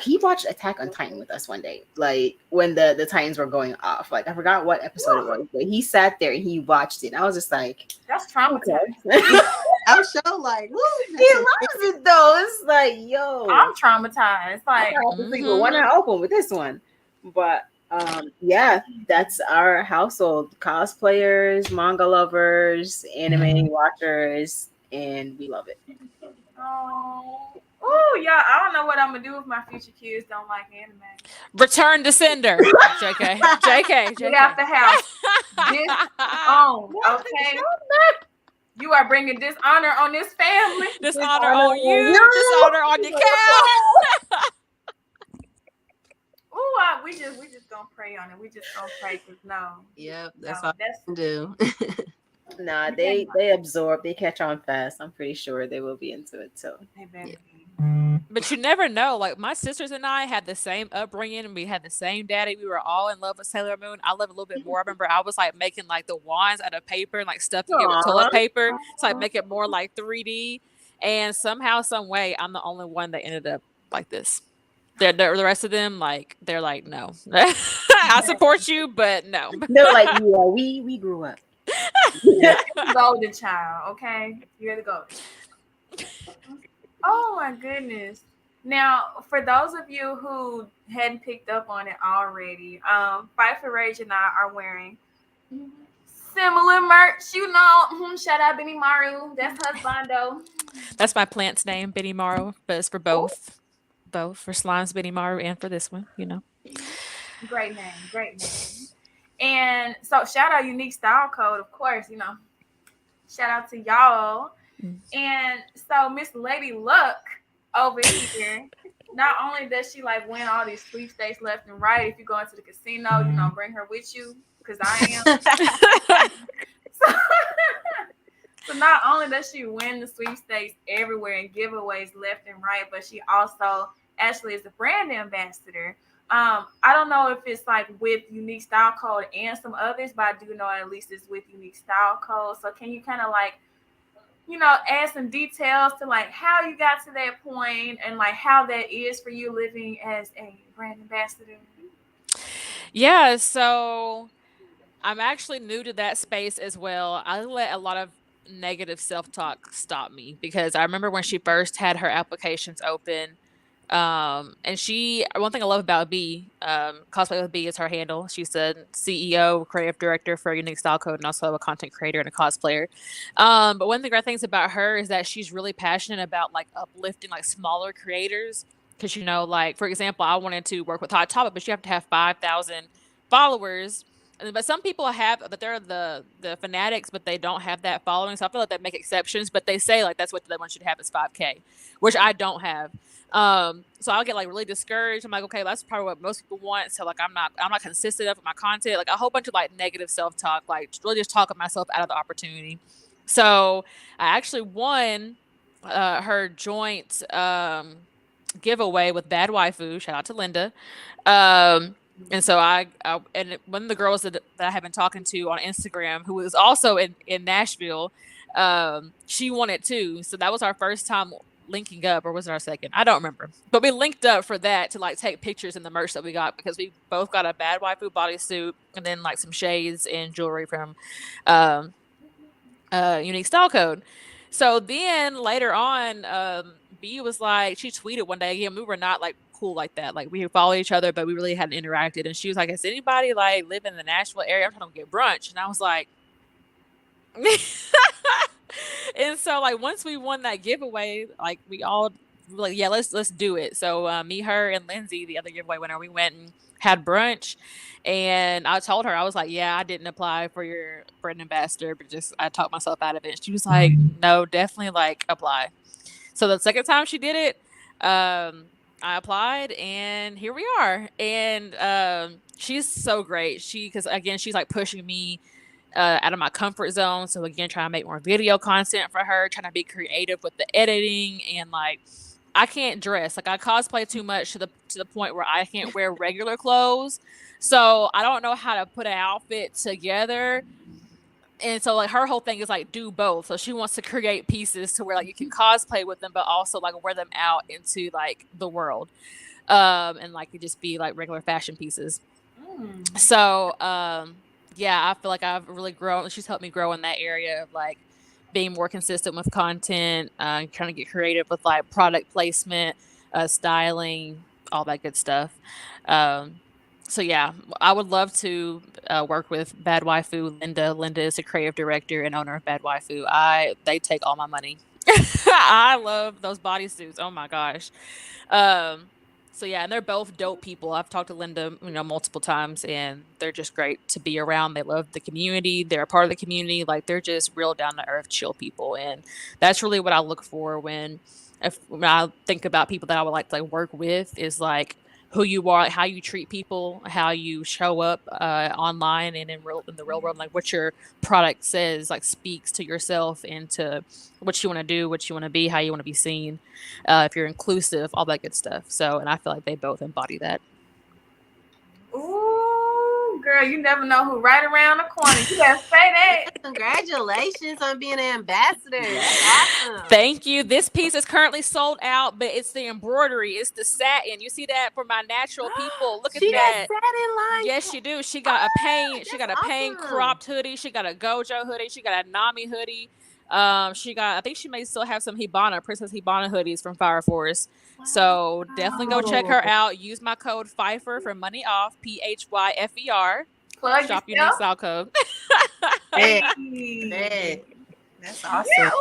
Speaker 4: he watched Attack on Titan with us one day, like when the Titans were going off. Like I forgot what episode it was, but he sat there and he watched it. And I was just like,
Speaker 1: That's traumatizing.
Speaker 4: okay.
Speaker 2: I'm sure, like, woo,
Speaker 4: He loves it though. It's like, yo,
Speaker 1: I'm traumatized. Like,
Speaker 4: I have to sleep with one eye open with this one. But yeah, that's our household: cosplayers, manga lovers, anime watchers, and we love it.
Speaker 1: oh yeah, I don't know what I'm gonna do if my future kids don't like anime.
Speaker 3: Return to sender. JK. JK.
Speaker 1: Get out the house. Disown. Okay. You are bringing dishonor on this family.
Speaker 3: Dishonor on you. Dishonor on your cow.
Speaker 1: Ooh, we just gonna pray on it. We just gonna pray because no.
Speaker 2: Yep, that's
Speaker 1: no,
Speaker 2: all I can do.
Speaker 4: Nah, they absorb, they catch on fast. I'm pretty sure they will be into it too.
Speaker 1: They better be.
Speaker 3: But you never know. Like my sisters and I had the same upbringing, and we had the same daddy. We were all in love with Sailor Moon. I love a little bit more. I remember I was like making like the wands out of paper and like stuffing it with toilet paper to like make it more like 3D. And somehow, some way, I'm the only one that ended up like this. The rest of them, like they're like, no, I support you, but no.
Speaker 4: They're like, yeah, we grew up.
Speaker 1: Golden child, okay? You're the golden. Oh my goodness. Now, for those of you who hadn't picked up on it already, Fight for Rage and I are wearing similar merch. You know, shout out Benny Maru. That's husbando.
Speaker 3: That's my plant's name, Benny Maru, but it's for both. Both for Slime's Benny Maru and for this one, you know.
Speaker 1: Great name, great name. And so shout out Unique Style Code, of course, you know. Shout out to y'all. And so Miss Lady Luck over here, not only does she like win all these sweepstakes left and right, if you go into the casino, you know, bring her with you, because I am. So not only does she win the sweepstakes everywhere and giveaways left and right, but she also actually is a brand ambassador. I don't know if it's like with Unique Style Code and some others, but I do know at least it's with Unique Style Code. So can you kind of like, you know, add some details to like how you got to that point and like how that is for you living as a brand ambassador?
Speaker 3: Yeah, so I'm actually new to that space as well. I let a lot of negative self-talk stop me because I remember when she first had her applications open. And one thing I love about B, Cosplay with B is her handle. She's the CEO, creative director for Unique Style Code, and also a content creator and a cosplayer. But one of the great things about her is that she's really passionate about like uplifting like smaller creators. Because, you know, like, for example, I wanted to work with Hot Topic, but you have to have 5,000 followers. But some people have, but they're the fanatics, but they don't have that following. So I feel like they make exceptions, but they say like that's what one should have is 5K, which I don't have. So I'll get like really discouraged. I'm like, okay, that's probably what most people want. So like, I'm not consistent enough with my content. Like a whole bunch of like negative self-talk, like really just talking myself out of the opportunity. So I actually won her joint giveaway with Bad Waifu. Shout out to Linda. And so one of the girls that I have been talking to on Instagram, who was also in Nashville, she won it too. So that was our first time linking up, or was it our second? I don't remember. But we linked up for that to like take pictures in the merch that we got, because we both got a Bad Waifu bodysuit and then like some shades and jewelry from Unique Style Code. So then later on, B was like, she tweeted one day, again, we were not like cool like that. Like we followed each other, but we really hadn't interacted. And she was like, "Has anybody like live in the Nashville area? I'm trying to get brunch." And I was like, and so like once we won that giveaway, like we all were like, yeah, let's do it. So me, her, and Lindsay, the other giveaway winner, we went and had brunch. And I told her, I was like, yeah, I didn't apply for your brand ambassador, but just I talked myself out of it. And she was like, no, definitely like apply. So the second time she did it, I applied, and here we are. And she's so great. Because again, she's like pushing me out of my comfort zone. So again, trying to make more video content for her, trying to be creative with the editing, and like I can't dress. Like I cosplay too much to the point where I can't wear regular clothes. So I don't know how to put an outfit together. And so like her whole thing is like do both. So she wants to create pieces to where like you can cosplay with them, but also like wear them out into like the world. And like it just be like regular fashion pieces. So yeah, I feel like I've really grown. She's helped me grow in that area of like being more consistent with content, trying to get creative with like product placement, styling, all that good stuff. So yeah, I would love to work with Bad Waifu. Linda is the creative director and owner of Bad Waifu. They take all my money. I love those bodysuits. Oh my gosh. So yeah, and they're both dope people. I've talked to Linda, multiple times, and they're just great to be around. They love the community. They're a part of the community. Like they're just real down to earth, chill people, and that's really what I look for when I think about people that I would like to like work with. Is like who you are, how you treat people, how you show up online and in the real world, like what your product says, like speaks to yourself and to what you want to do, what you want to be, how you want to be seen, if you're inclusive, all that good stuff. So, and I feel like they both embody that.
Speaker 1: Ooh, girl, you never know who right around the corner. You better say that.
Speaker 2: Congratulations on being an ambassador. That's awesome.
Speaker 3: Thank you. This piece is currently sold out, but it's the embroidery. It's the satin. You see that for my natural people. Look at
Speaker 2: She
Speaker 3: that.
Speaker 2: got satin line.
Speaker 3: Yes, she do. She got a paint. She got a paint cropped hoodie. She got a Gojo hoodie. She got a Nami hoodie. I think she may still have some Princess Hibana hoodies from Fire Force. Wow. So definitely go check her out. Use my code Pfeiffer for money off. PHYFER.
Speaker 1: Plug
Speaker 3: Shop
Speaker 1: yourself.
Speaker 3: Unique Style Code.
Speaker 2: Hey. That's awesome.
Speaker 1: Yeah,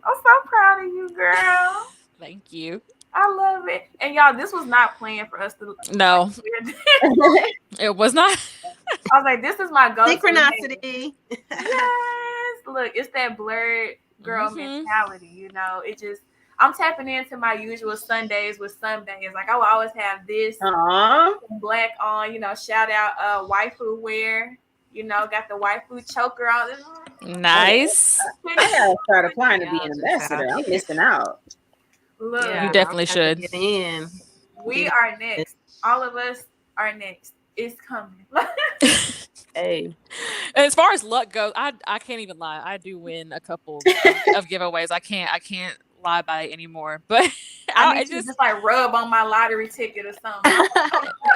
Speaker 1: I'm so proud of you, girl.
Speaker 3: Thank you.
Speaker 1: I love it. And y'all, this was not planned for us to.
Speaker 3: No. It was not.
Speaker 1: I was like, this is my go-to.
Speaker 2: Synchronicity.
Speaker 1: Yes. Look, it's that blurred girl mentality, I'm tapping into my usual Sundays with Sundays. Like I will always have this black on, shout out waifu wear, got the waifu choker on.
Speaker 3: Nice.
Speaker 4: I gotta start applying to be an ambassador. I'm missing out.
Speaker 1: Look,
Speaker 3: you definitely should.
Speaker 2: Get in.
Speaker 1: We are next. All of us are next. It's coming.
Speaker 2: Hey.
Speaker 3: As far as luck goes, I can't even lie. I do win a couple of giveaways. I can't lie by it anymore. But
Speaker 1: I just like rub on my lottery ticket or something.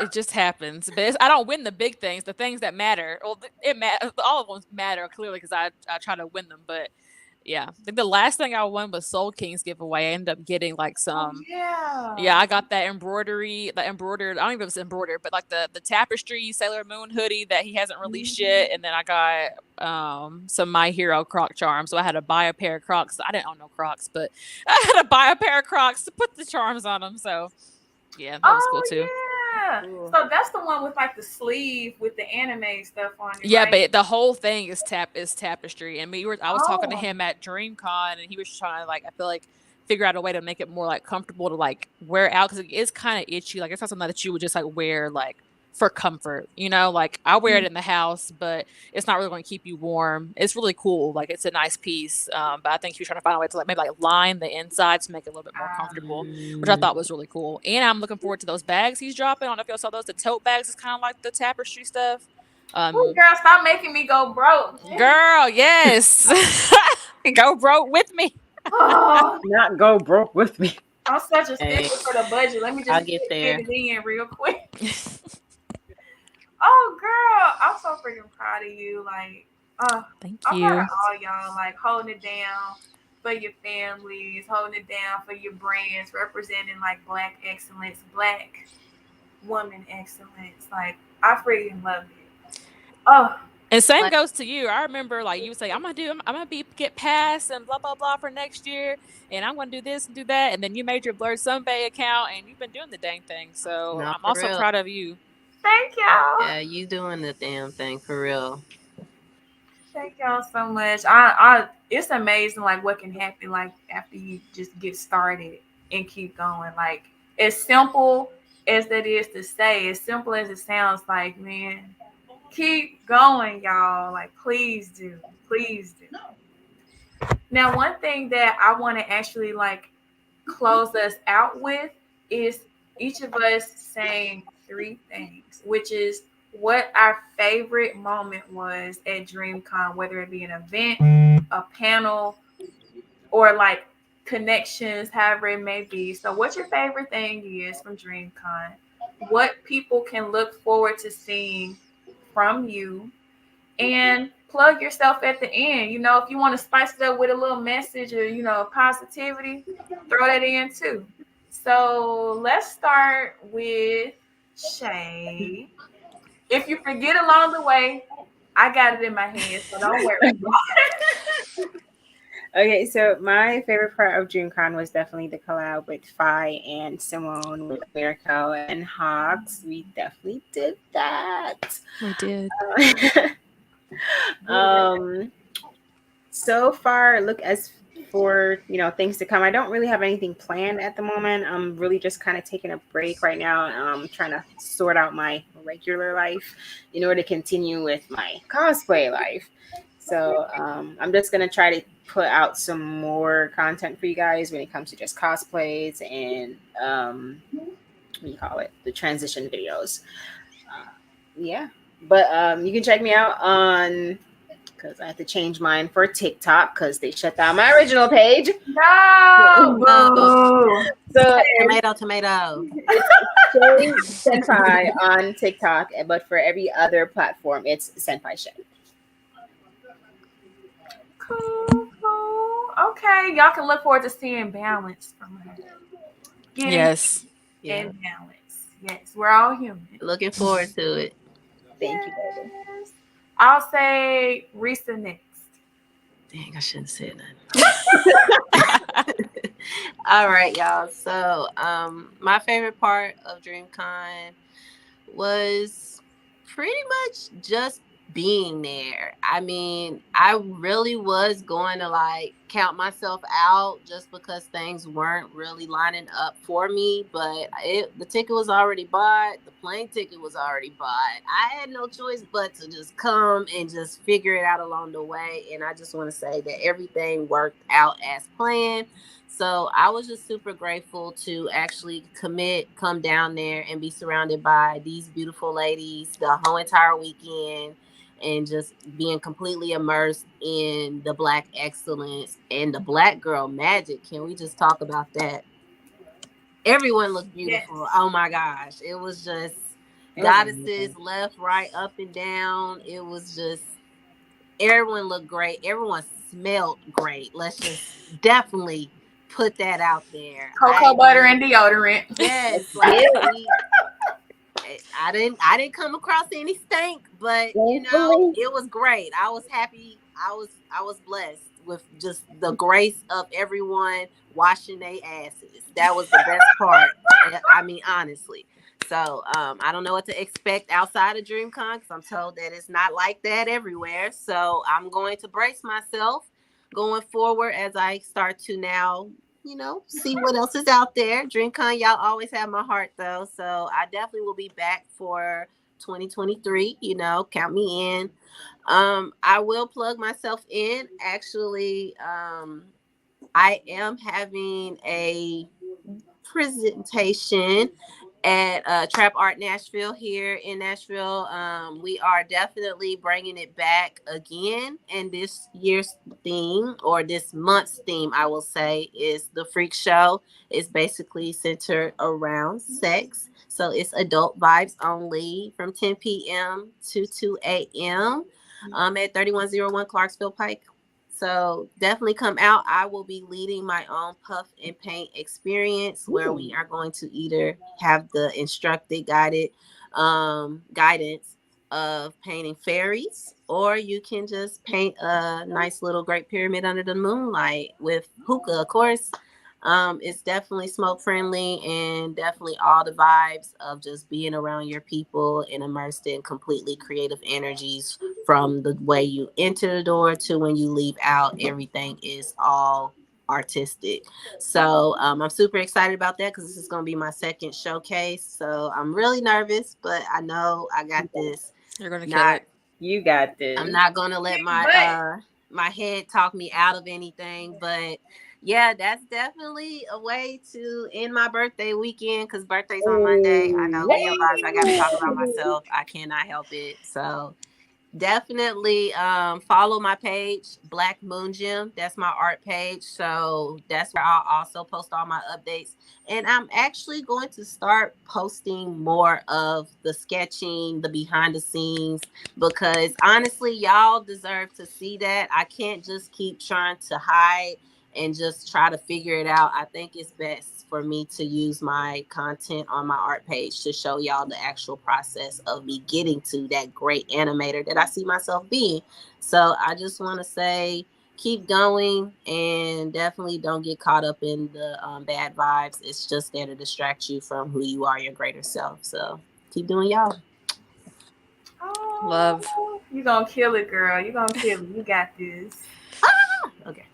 Speaker 3: It just happens. But I don't win the big things, the things that matter. Well, all of them matter clearly because I try to win them. But yeah, I think the last thing I won was Soul King's giveaway. I ended up getting like some. Yeah, I got that embroidery, I don't even know if it's embroidered, but like the tapestry Sailor Moon hoodie that he hasn't released yet. And then I got some My Hero Croc charms. So I had to buy a pair of Crocs. I didn't own no Crocs, but I had to buy a pair of Crocs to put the charms on them. So yeah, that was cool too.
Speaker 1: Yeah. So that's the one with like the sleeve with the anime stuff on it.
Speaker 3: Yeah,
Speaker 1: right?
Speaker 3: but the whole thing is tapestry. And I was talking to him at DreamCon, and he was trying to I feel like figure out a way to make it more like comfortable to like wear out because it is kind of itchy. Like it's not something that you would just like wear like for comfort, you know, like I wear it in the house, but it's not really going to keep you warm. It's really cool. Like it's a nice piece. But I think she's trying to find a way to like maybe like line the inside to make it a little bit more comfortable, which I thought was really cool. And I'm looking forward to those bags he's dropping. I don't know if y'all saw those. The tote bags is kind of like the tapestry stuff.
Speaker 1: Ooh, girl, stop making me go broke.
Speaker 3: Girl, yes. Go broke with me.
Speaker 1: Oh,
Speaker 4: Not go broke with me.
Speaker 1: I'm such a
Speaker 2: Hey,
Speaker 1: stickler for the budget. Let me
Speaker 2: I'll
Speaker 1: just
Speaker 2: get
Speaker 1: fit
Speaker 2: there.
Speaker 1: it in real quick. Oh, girl, I'm so freaking proud of you. Like,
Speaker 3: Thank
Speaker 1: I'm proud
Speaker 3: you.
Speaker 1: of all y'all. Like, holding it down for your families, holding it down for your brands, representing like Black excellence, Black woman excellence. Like, I freaking love it. Oh,
Speaker 3: And same
Speaker 2: Like,
Speaker 3: goes to you. I remember like you would say, I'm gonna be get passed and blah blah blah for next year, and I'm gonna do this and do that, and then you made your Blurred Sunday account, and you've been doing the dang thing. So
Speaker 2: no,
Speaker 3: I'm
Speaker 2: for
Speaker 3: also
Speaker 2: real.
Speaker 3: proud of you.
Speaker 1: thank y'all.
Speaker 2: Yeah, you doing the damn thing for real.
Speaker 1: Thank y'all so much. I it's amazing like what can happen like after you just get started and keep going. Like as simple as that is to say, as simple as it sounds like, man, keep going, y'all. Like please do. Please do. Now, one thing that I want to actually like close us out with is each of us saying three things, which is what our favorite moment was at DreamCon, whether it be an event, a panel, or like connections, however it may be. So, what your favorite thing is from DreamCon, what people can look forward to seeing from you, and plug yourself at the end. You know, if you want to spice it up with a little message or, you know, positivity, throw that in too. So let's start with Shay. If you forget along the way, I got it in my hands, so don't worry.
Speaker 4: Okay, so my favorite part of DreamCon was definitely the collab with Fi and Simone with Lyrico and Hawks. We definitely did that.
Speaker 3: We did.
Speaker 4: um, so far, look as for things to come. I don't really have anything planned at the moment. I'm really just kind of taking a break right now. Trying to sort out my regular life in order to continue with my cosplay life. So I'm just gonna try to put out some more content for you guys when it comes to just cosplays and what do you call it, the transition videos. Yeah, but you can check me out on, because I have to change mine for TikTok because they shut down my original page.
Speaker 1: No, boo.
Speaker 4: So
Speaker 2: Tomato.
Speaker 4: it's Shay Senpai on TikTok, but for every other platform, it's Senpai Shay.
Speaker 1: Cool. Okay, y'all can look forward to seeing balance from her. Getting
Speaker 3: Yes.
Speaker 2: Yeah,
Speaker 1: in balance. Yes, we're all human.
Speaker 2: looking forward to it.
Speaker 4: Thank you, baby.
Speaker 1: Yes. I'll say Risa next.
Speaker 2: Dang, I shouldn't say that. All right, y'all. So, my favorite part of DreamCon was pretty much just being there. I mean, I really was going to like count myself out just because things weren't really lining up for me, but the ticket was already bought, the plane ticket was already bought. I had no choice but to just come and just figure it out along the way, and I just want to say that everything worked out as planned. So I was just super grateful to actually come down there and be surrounded by these beautiful ladies the whole entire weekend, and just being completely immersed in the Black excellence and the Black girl magic. Can we just talk about that? Everyone looked beautiful.
Speaker 1: Yes.
Speaker 2: Oh my gosh. It was just goddesses left, right, up and down. It was just, everyone looked great. Everyone smelled great. Let's just definitely put that out there.
Speaker 1: Cocoa butter and deodorant.
Speaker 2: Yes, like I didn't come across any stank, but it was great. I was happy. I was blessed with just the grace of everyone washing their asses. That was the best part. I mean, honestly. So I don't know what to expect outside of DreamCon, because I'm told that it's not like that everywhere. So I'm going to brace myself going forward as I start to now, see what else is out there. DreamCon, y'all always have my heart though. So I definitely will be back for 2023. Count me in. I will plug myself in. Actually, I am having a presentation at Trap Art Nashville here in Nashville. We are definitely bringing it back again. And this year's theme, or this month's theme, I will say, is the Freak Show. It's basically centered around sex. So it's adult vibes only from 10 p.m. to 2 a.m. At 3101 Clarksville Pike. So definitely come out. I will be leading my own puff and paint experience where we are going to either have the instructed guided guidance of painting fairies, or you can just paint a nice little Great Pyramid under the moonlight with hookah, of course. It's definitely smoke friendly and definitely all the vibes of just being around your people and immersed in completely creative energies from the way you enter the door to when you leave out. Everything is all artistic. So I'm super excited about that because this is going to be my second showcase. So I'm really nervous, but I know I got this.
Speaker 3: You're gonna kill
Speaker 2: Not,
Speaker 3: it.
Speaker 4: You got this.
Speaker 2: I'm not going to let my head talk me out of anything, but yeah, that's definitely a way to end my birthday weekend because birthday's on Monday. I know Leo vibes. I got to talk about myself. I cannot help it. So definitely follow my page, Black Moon Gym. That's my art page. So that's where I'll also post all my updates. And I'm actually going to start posting more of the sketching, the behind the scenes, because honestly, y'all deserve to see that. I can't just keep trying to hide and just try to figure it out. I think it's best for me to use my content on my art page to show y'all the actual process of me getting to that great animator that I see myself being. So I just want to say, keep going and definitely don't get caught up in the bad vibes. It's just there to distract you from who you are, your greater self. So keep doing y'all.
Speaker 3: Love.
Speaker 1: You gonna kill it, girl. You gonna kill it. You got this.
Speaker 2: Okay.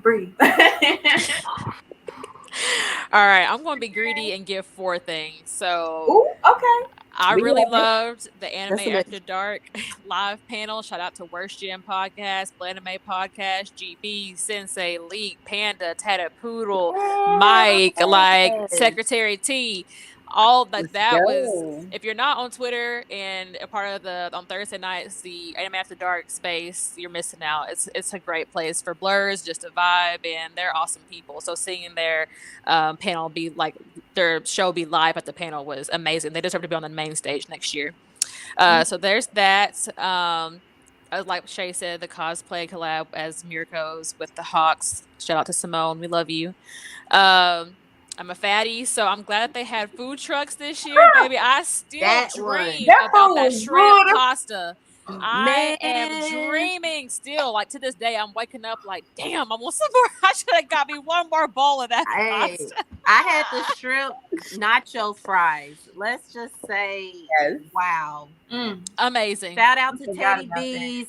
Speaker 1: Breathe.
Speaker 3: All right, I'm going to be greedy and give 4 things. So
Speaker 1: Ooh, okay.
Speaker 3: I
Speaker 2: We
Speaker 3: really
Speaker 2: love it.
Speaker 3: loved the Anime
Speaker 2: That's a
Speaker 3: After Dark live panel. Shout out to Worst Gym Podcast, Anime Podcast, GB, Sensei, Leak, Panda, Tata Poodle, Mike, like
Speaker 2: Yes.
Speaker 3: Secretary T. All like
Speaker 4: Let's
Speaker 3: that was.
Speaker 4: go.
Speaker 3: If you're not on Twitter and a part of the on Thursday nights, the Anime After Dark space, you're missing out. It's a great place for blurs, just a vibe, and they're awesome people. So seeing their panel be like their show be live at the panel was amazing. They deserve to be on the main stage next year. So there's that. Like Shay said, the cosplay collab as Mirko's with the Hawks. Shout out to Simone. We love you. I'm a fatty, so I'm glad that they had food trucks this year, baby. I still
Speaker 2: That one.
Speaker 3: dream
Speaker 1: That
Speaker 3: about
Speaker 1: food
Speaker 3: that
Speaker 1: was
Speaker 3: shrimp
Speaker 1: good.
Speaker 3: pasta. I am
Speaker 2: Man.
Speaker 3: dreaming still. Like to this day, I'm waking up like, damn, I want some more. I should have got me one more bowl of that
Speaker 2: Hey,
Speaker 3: pasta.
Speaker 2: I had the shrimp nacho fries. Let's just say,
Speaker 4: Yes.
Speaker 2: wow.
Speaker 3: Amazing.
Speaker 2: Shout out to
Speaker 1: Forgot
Speaker 2: Teddy
Speaker 1: about that.
Speaker 2: B's,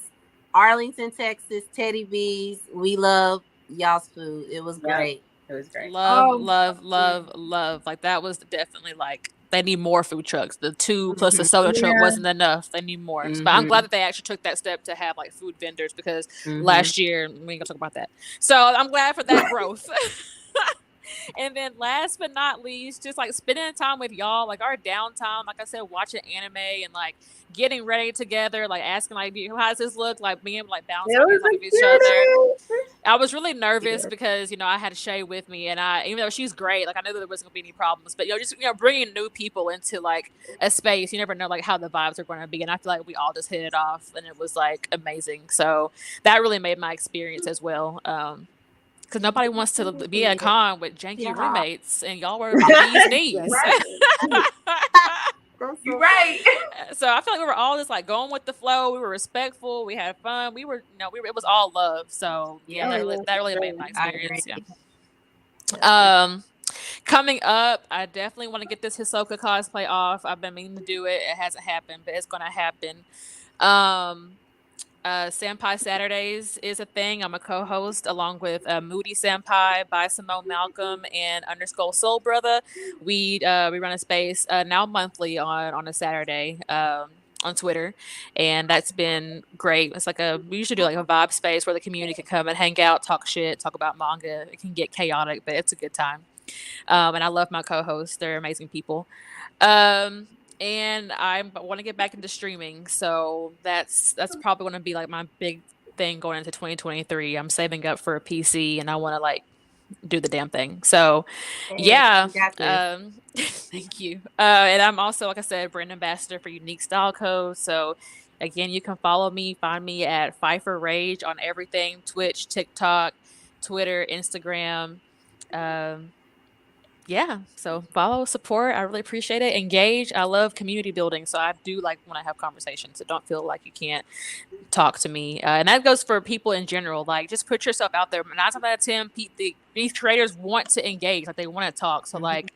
Speaker 2: Arlington, Texas. Teddy B's. We love y'all's food. It was
Speaker 4: Yeah.
Speaker 2: great.
Speaker 4: It was great.
Speaker 3: Love,
Speaker 1: Oh,
Speaker 3: love, love, love. Like that was definitely like they need more food trucks. The 2 plus the soda truck
Speaker 1: Yeah.
Speaker 3: wasn't enough. They need more. But I'm glad that they actually took that step to have like food vendors because last year we ain't gonna talk about that. So I'm glad for that growth. And then last but not least, just like spending time with y'all, like our downtime, like I said, watching anime and like getting ready together, like asking like, how does this look? Like being able to like bounce
Speaker 4: It was
Speaker 3: off of
Speaker 4: a
Speaker 3: each other.
Speaker 4: cute.
Speaker 3: I was really nervous
Speaker 2: Yeah.
Speaker 3: because I had Shay with me, and even though she's great, like I knew that there wasn't gonna be any problems, but just bringing new people into like a space, you never know like how the vibes are going to be, and I feel like we all just hit it off, and it was like amazing. So that really made my experience as well. Because nobody wants to be at a con with janky roommates, and y'all were the bee's knees.
Speaker 1: Right. You're right.
Speaker 3: So I feel like we were all just like going with the flow. We were respectful. We had fun. We were, it was all love. So yeah, that really made my experience. Yeah. Coming up, I definitely want to get this Hisoka cosplay off. I've been meaning to do it. It hasn't happened, but it's gonna happen. Senpai Saturdays is a thing. I'm a co-host along with Moody Senpai by Simone Malcolm and underscore Soul Brother. We run a space now monthly on a Saturday. On Twitter, and that's been great. It's like we usually do like a vibe space where the community can come and hang out, talk shit, talk about manga. It can get chaotic, but it's a good time. And I love my co-hosts; they're amazing people. Um, and I want to get back into streaming, so that's probably going to be like my big thing going into 2023. I'm saving up for a PC, and I want to like do the damn thing. So,
Speaker 2: Hey,
Speaker 3: yeah.
Speaker 2: you got this.
Speaker 3: Thank you. And I'm also, like I said, brand ambassador for Unique Style Co. So, again, you can follow me, find me at Pfeiffer Rage on everything: Twitch, TikTok, Twitter, Instagram. Um, yeah, so follow, support. I really appreciate it. Engage. I love community building, so I do like when I have conversations. So don't feel like you can't talk to me. And that goes for people in general. Like, just put yourself out there. 9 times out of 10, these creators want to engage. Like, they want to talk. So, like,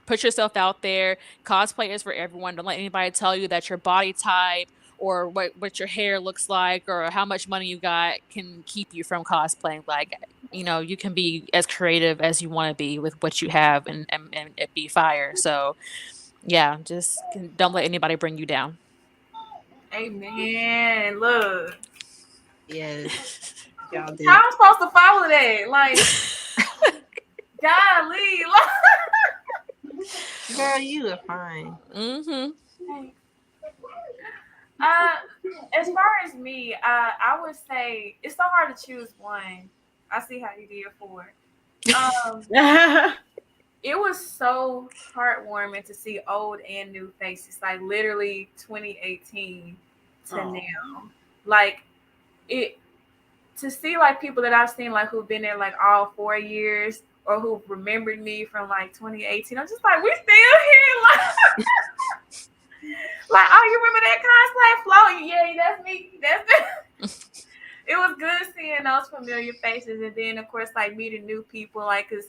Speaker 3: put yourself out there. Cosplay is for everyone. Don't let anybody tell you that your body type or what your hair looks like or how much money you got can keep you from cosplaying. Like, you can be as creative as you want to be with what you have and it be fire. So, yeah, just don't let anybody bring you down.
Speaker 1: Amen. Look,
Speaker 2: Yes, y'all do.
Speaker 1: how am I supposed to follow that? Like, golly.
Speaker 2: Girl, you are fine.
Speaker 3: Mm-hmm.
Speaker 1: Like, uh, as far as me, I would say it's so hard to choose one. I see how you did 4. Um, it was so heartwarming to see old and new faces, like literally 2018 to now. Like it to see like people that I've seen like who've been there like all 4 years or who remembered me from like 2018. I'm just like, we still here, like oh, you remember that cosplay flow? Yeah, that's me. That's it. It was good seeing those familiar faces, and then of course like meeting new people, like because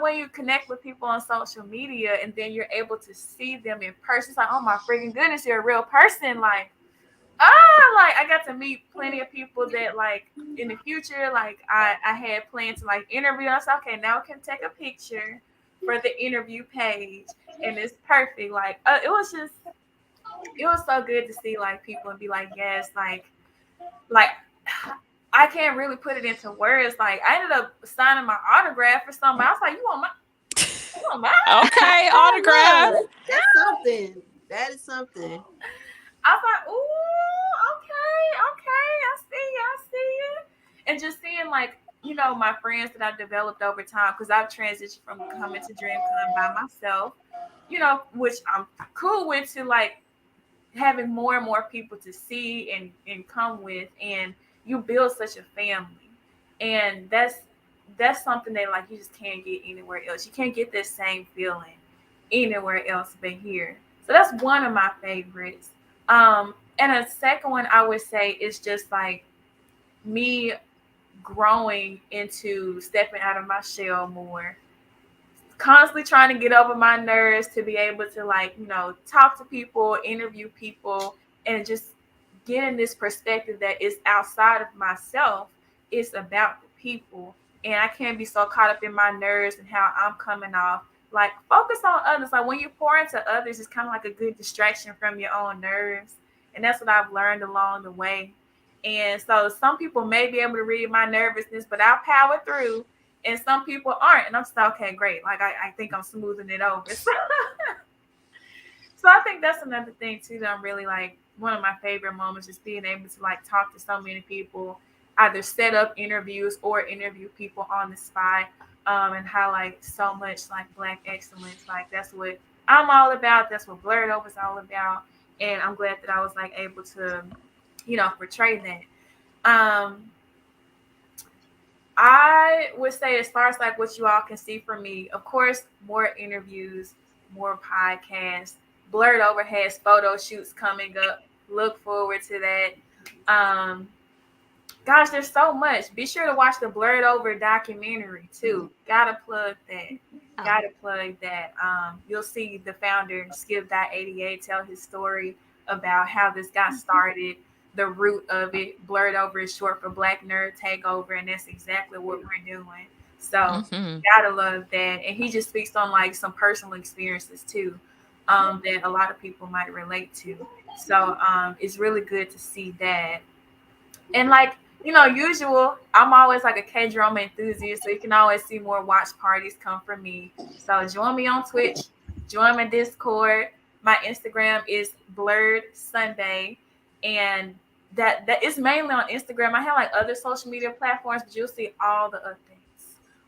Speaker 1: when you connect with people on social media and then you're able to see them in person, it's like, oh my freaking goodness, you're a real person. Like, like I got to meet plenty of people that like in the future, like I had planned to like interview. I was like, okay, now I can take a picture for the interview page, and it's perfect. Like, it was so good to see like people and be like, yes, like I can't really put it into words. Like I ended up signing my autograph for somebody. I was like, you want my
Speaker 3: Okay, autograph.
Speaker 2: Look, that's something. That is something.
Speaker 1: I was like, ooh, okay, I see you. And just seeing like, my friends that I've developed over time, because I've transitioned from coming to DreamCon by myself, which I'm cool with, to like having more and more people to see and come with, and you build such a family. And that's something that like you just can't get anywhere else. You can't get this same feeling anywhere else but here. So that's one of my favorites. And a second one I would say is just like me growing into stepping out of my shell more, constantly trying to get over my nerves to be able to like, talk to people, interview people, and just getting this perspective that is outside of myself. It's about the people. And I can't be so caught up in my nerves and how I'm coming off. Like, focus on others. Like, when you pour into others, it's kind of like a good distraction from your own nerves. And that's what I've learned along the way. And so some people may be able to read my nervousness, but I'll power through. And some people aren't. And I'm still, okay, great. Like, I think I'm smoothing it over. So I think that's another thing, too, that I'm really like, one of my favorite moments is being able to like talk to so many people, either set up interviews or interview people on the spot, and highlight so much like Black excellence. Like that's what I'm all about. That's what Blurred Over is all about. And I'm glad that I was like able to, portray that. I would say, as far as like what you all can see from me, of course, more interviews, more podcasts. Blurred Over has photo shoots coming up. Look forward to that. Gosh, there's so much. Be sure to watch the Blurred Over documentary too. Gotta plug that. You'll see the founder, Skip.88, tell his story about how this got started. the root of it. Blurred over is short for Black Nerd Takeover, and that's exactly what we're doing. So
Speaker 3: Hmm.
Speaker 1: gotta love that. And he just speaks on like some personal experiences too, that a lot of people might relate to. So it's really good to see that. And like, usual, I'm always like a K drama enthusiast, so you can always see more watch parties come from me. So join me on Twitch, join my Discord. My Instagram is Blurred Sunday, and that is mainly on Instagram. I have like other social media platforms, but you'll see all the updates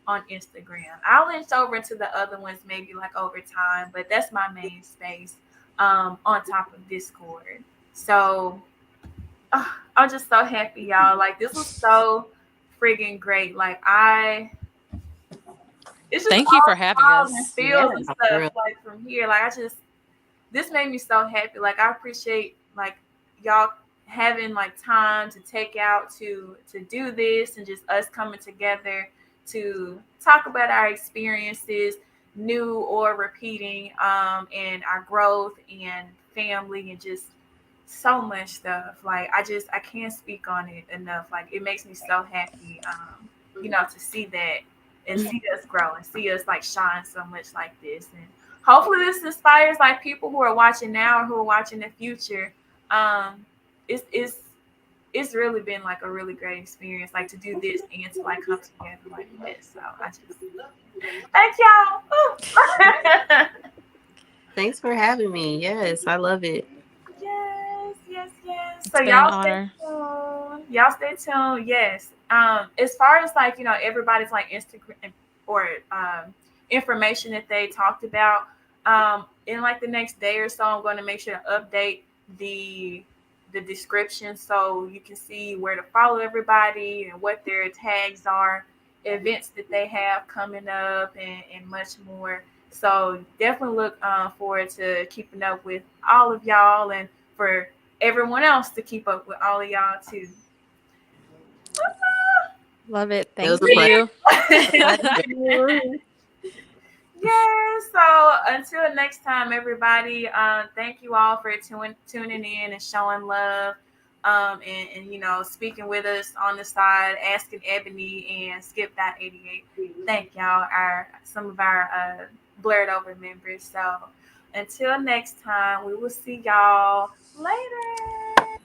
Speaker 1: on Instagram. I'll link over into the other ones maybe like over time, but that's my main space on top of Discord. So I'm just so happy, y'all. Like this was so friggin' great. Like it's just
Speaker 3: Thank you
Speaker 1: all
Speaker 3: for having
Speaker 1: smiles and
Speaker 3: us.
Speaker 2: Yeah,
Speaker 1: feels and
Speaker 2: for
Speaker 1: stuff.
Speaker 2: real.
Speaker 1: Like from here, like this made me so happy. Like I appreciate like y'all having like time to take out to do this and just us coming together to talk about our experiences, new or repeating, and our growth and family and just so much stuff. Like I can't speak on it enough. Like it makes me so happy, to see that and see us grow and see us like shine so much like this. And hopefully this inspires like people who are watching now or who are watching in the future. Um, it's really been like a really great experience, like to do this and to like come together like this. So I just thank y'all.
Speaker 2: Thanks for having me. Yes, I love it.
Speaker 1: Yes, yes, yes. So
Speaker 3: It's been an
Speaker 1: y'all stay
Speaker 3: honor.
Speaker 1: tuned. Y'all stay tuned. Yes. As far as like everybody's like Instagram or information that they talked about, in like the next day or so, I'm going to make sure to update the the description so you can see where to follow everybody and what their tags are, events that they have coming up, and much more. So definitely look forward to keeping up with all of y'all and for everyone else to keep up with all of y'all too.
Speaker 3: Love it.
Speaker 2: It was
Speaker 3: Thank
Speaker 2: a pleasure.
Speaker 3: you.
Speaker 1: Yeah, so until next time, everybody, thank you all for tuning in and showing love, and speaking with us on the side, asking Ebony and Skip.88. Thank y'all, some of our blurred over members. So until next time, we will see y'all later.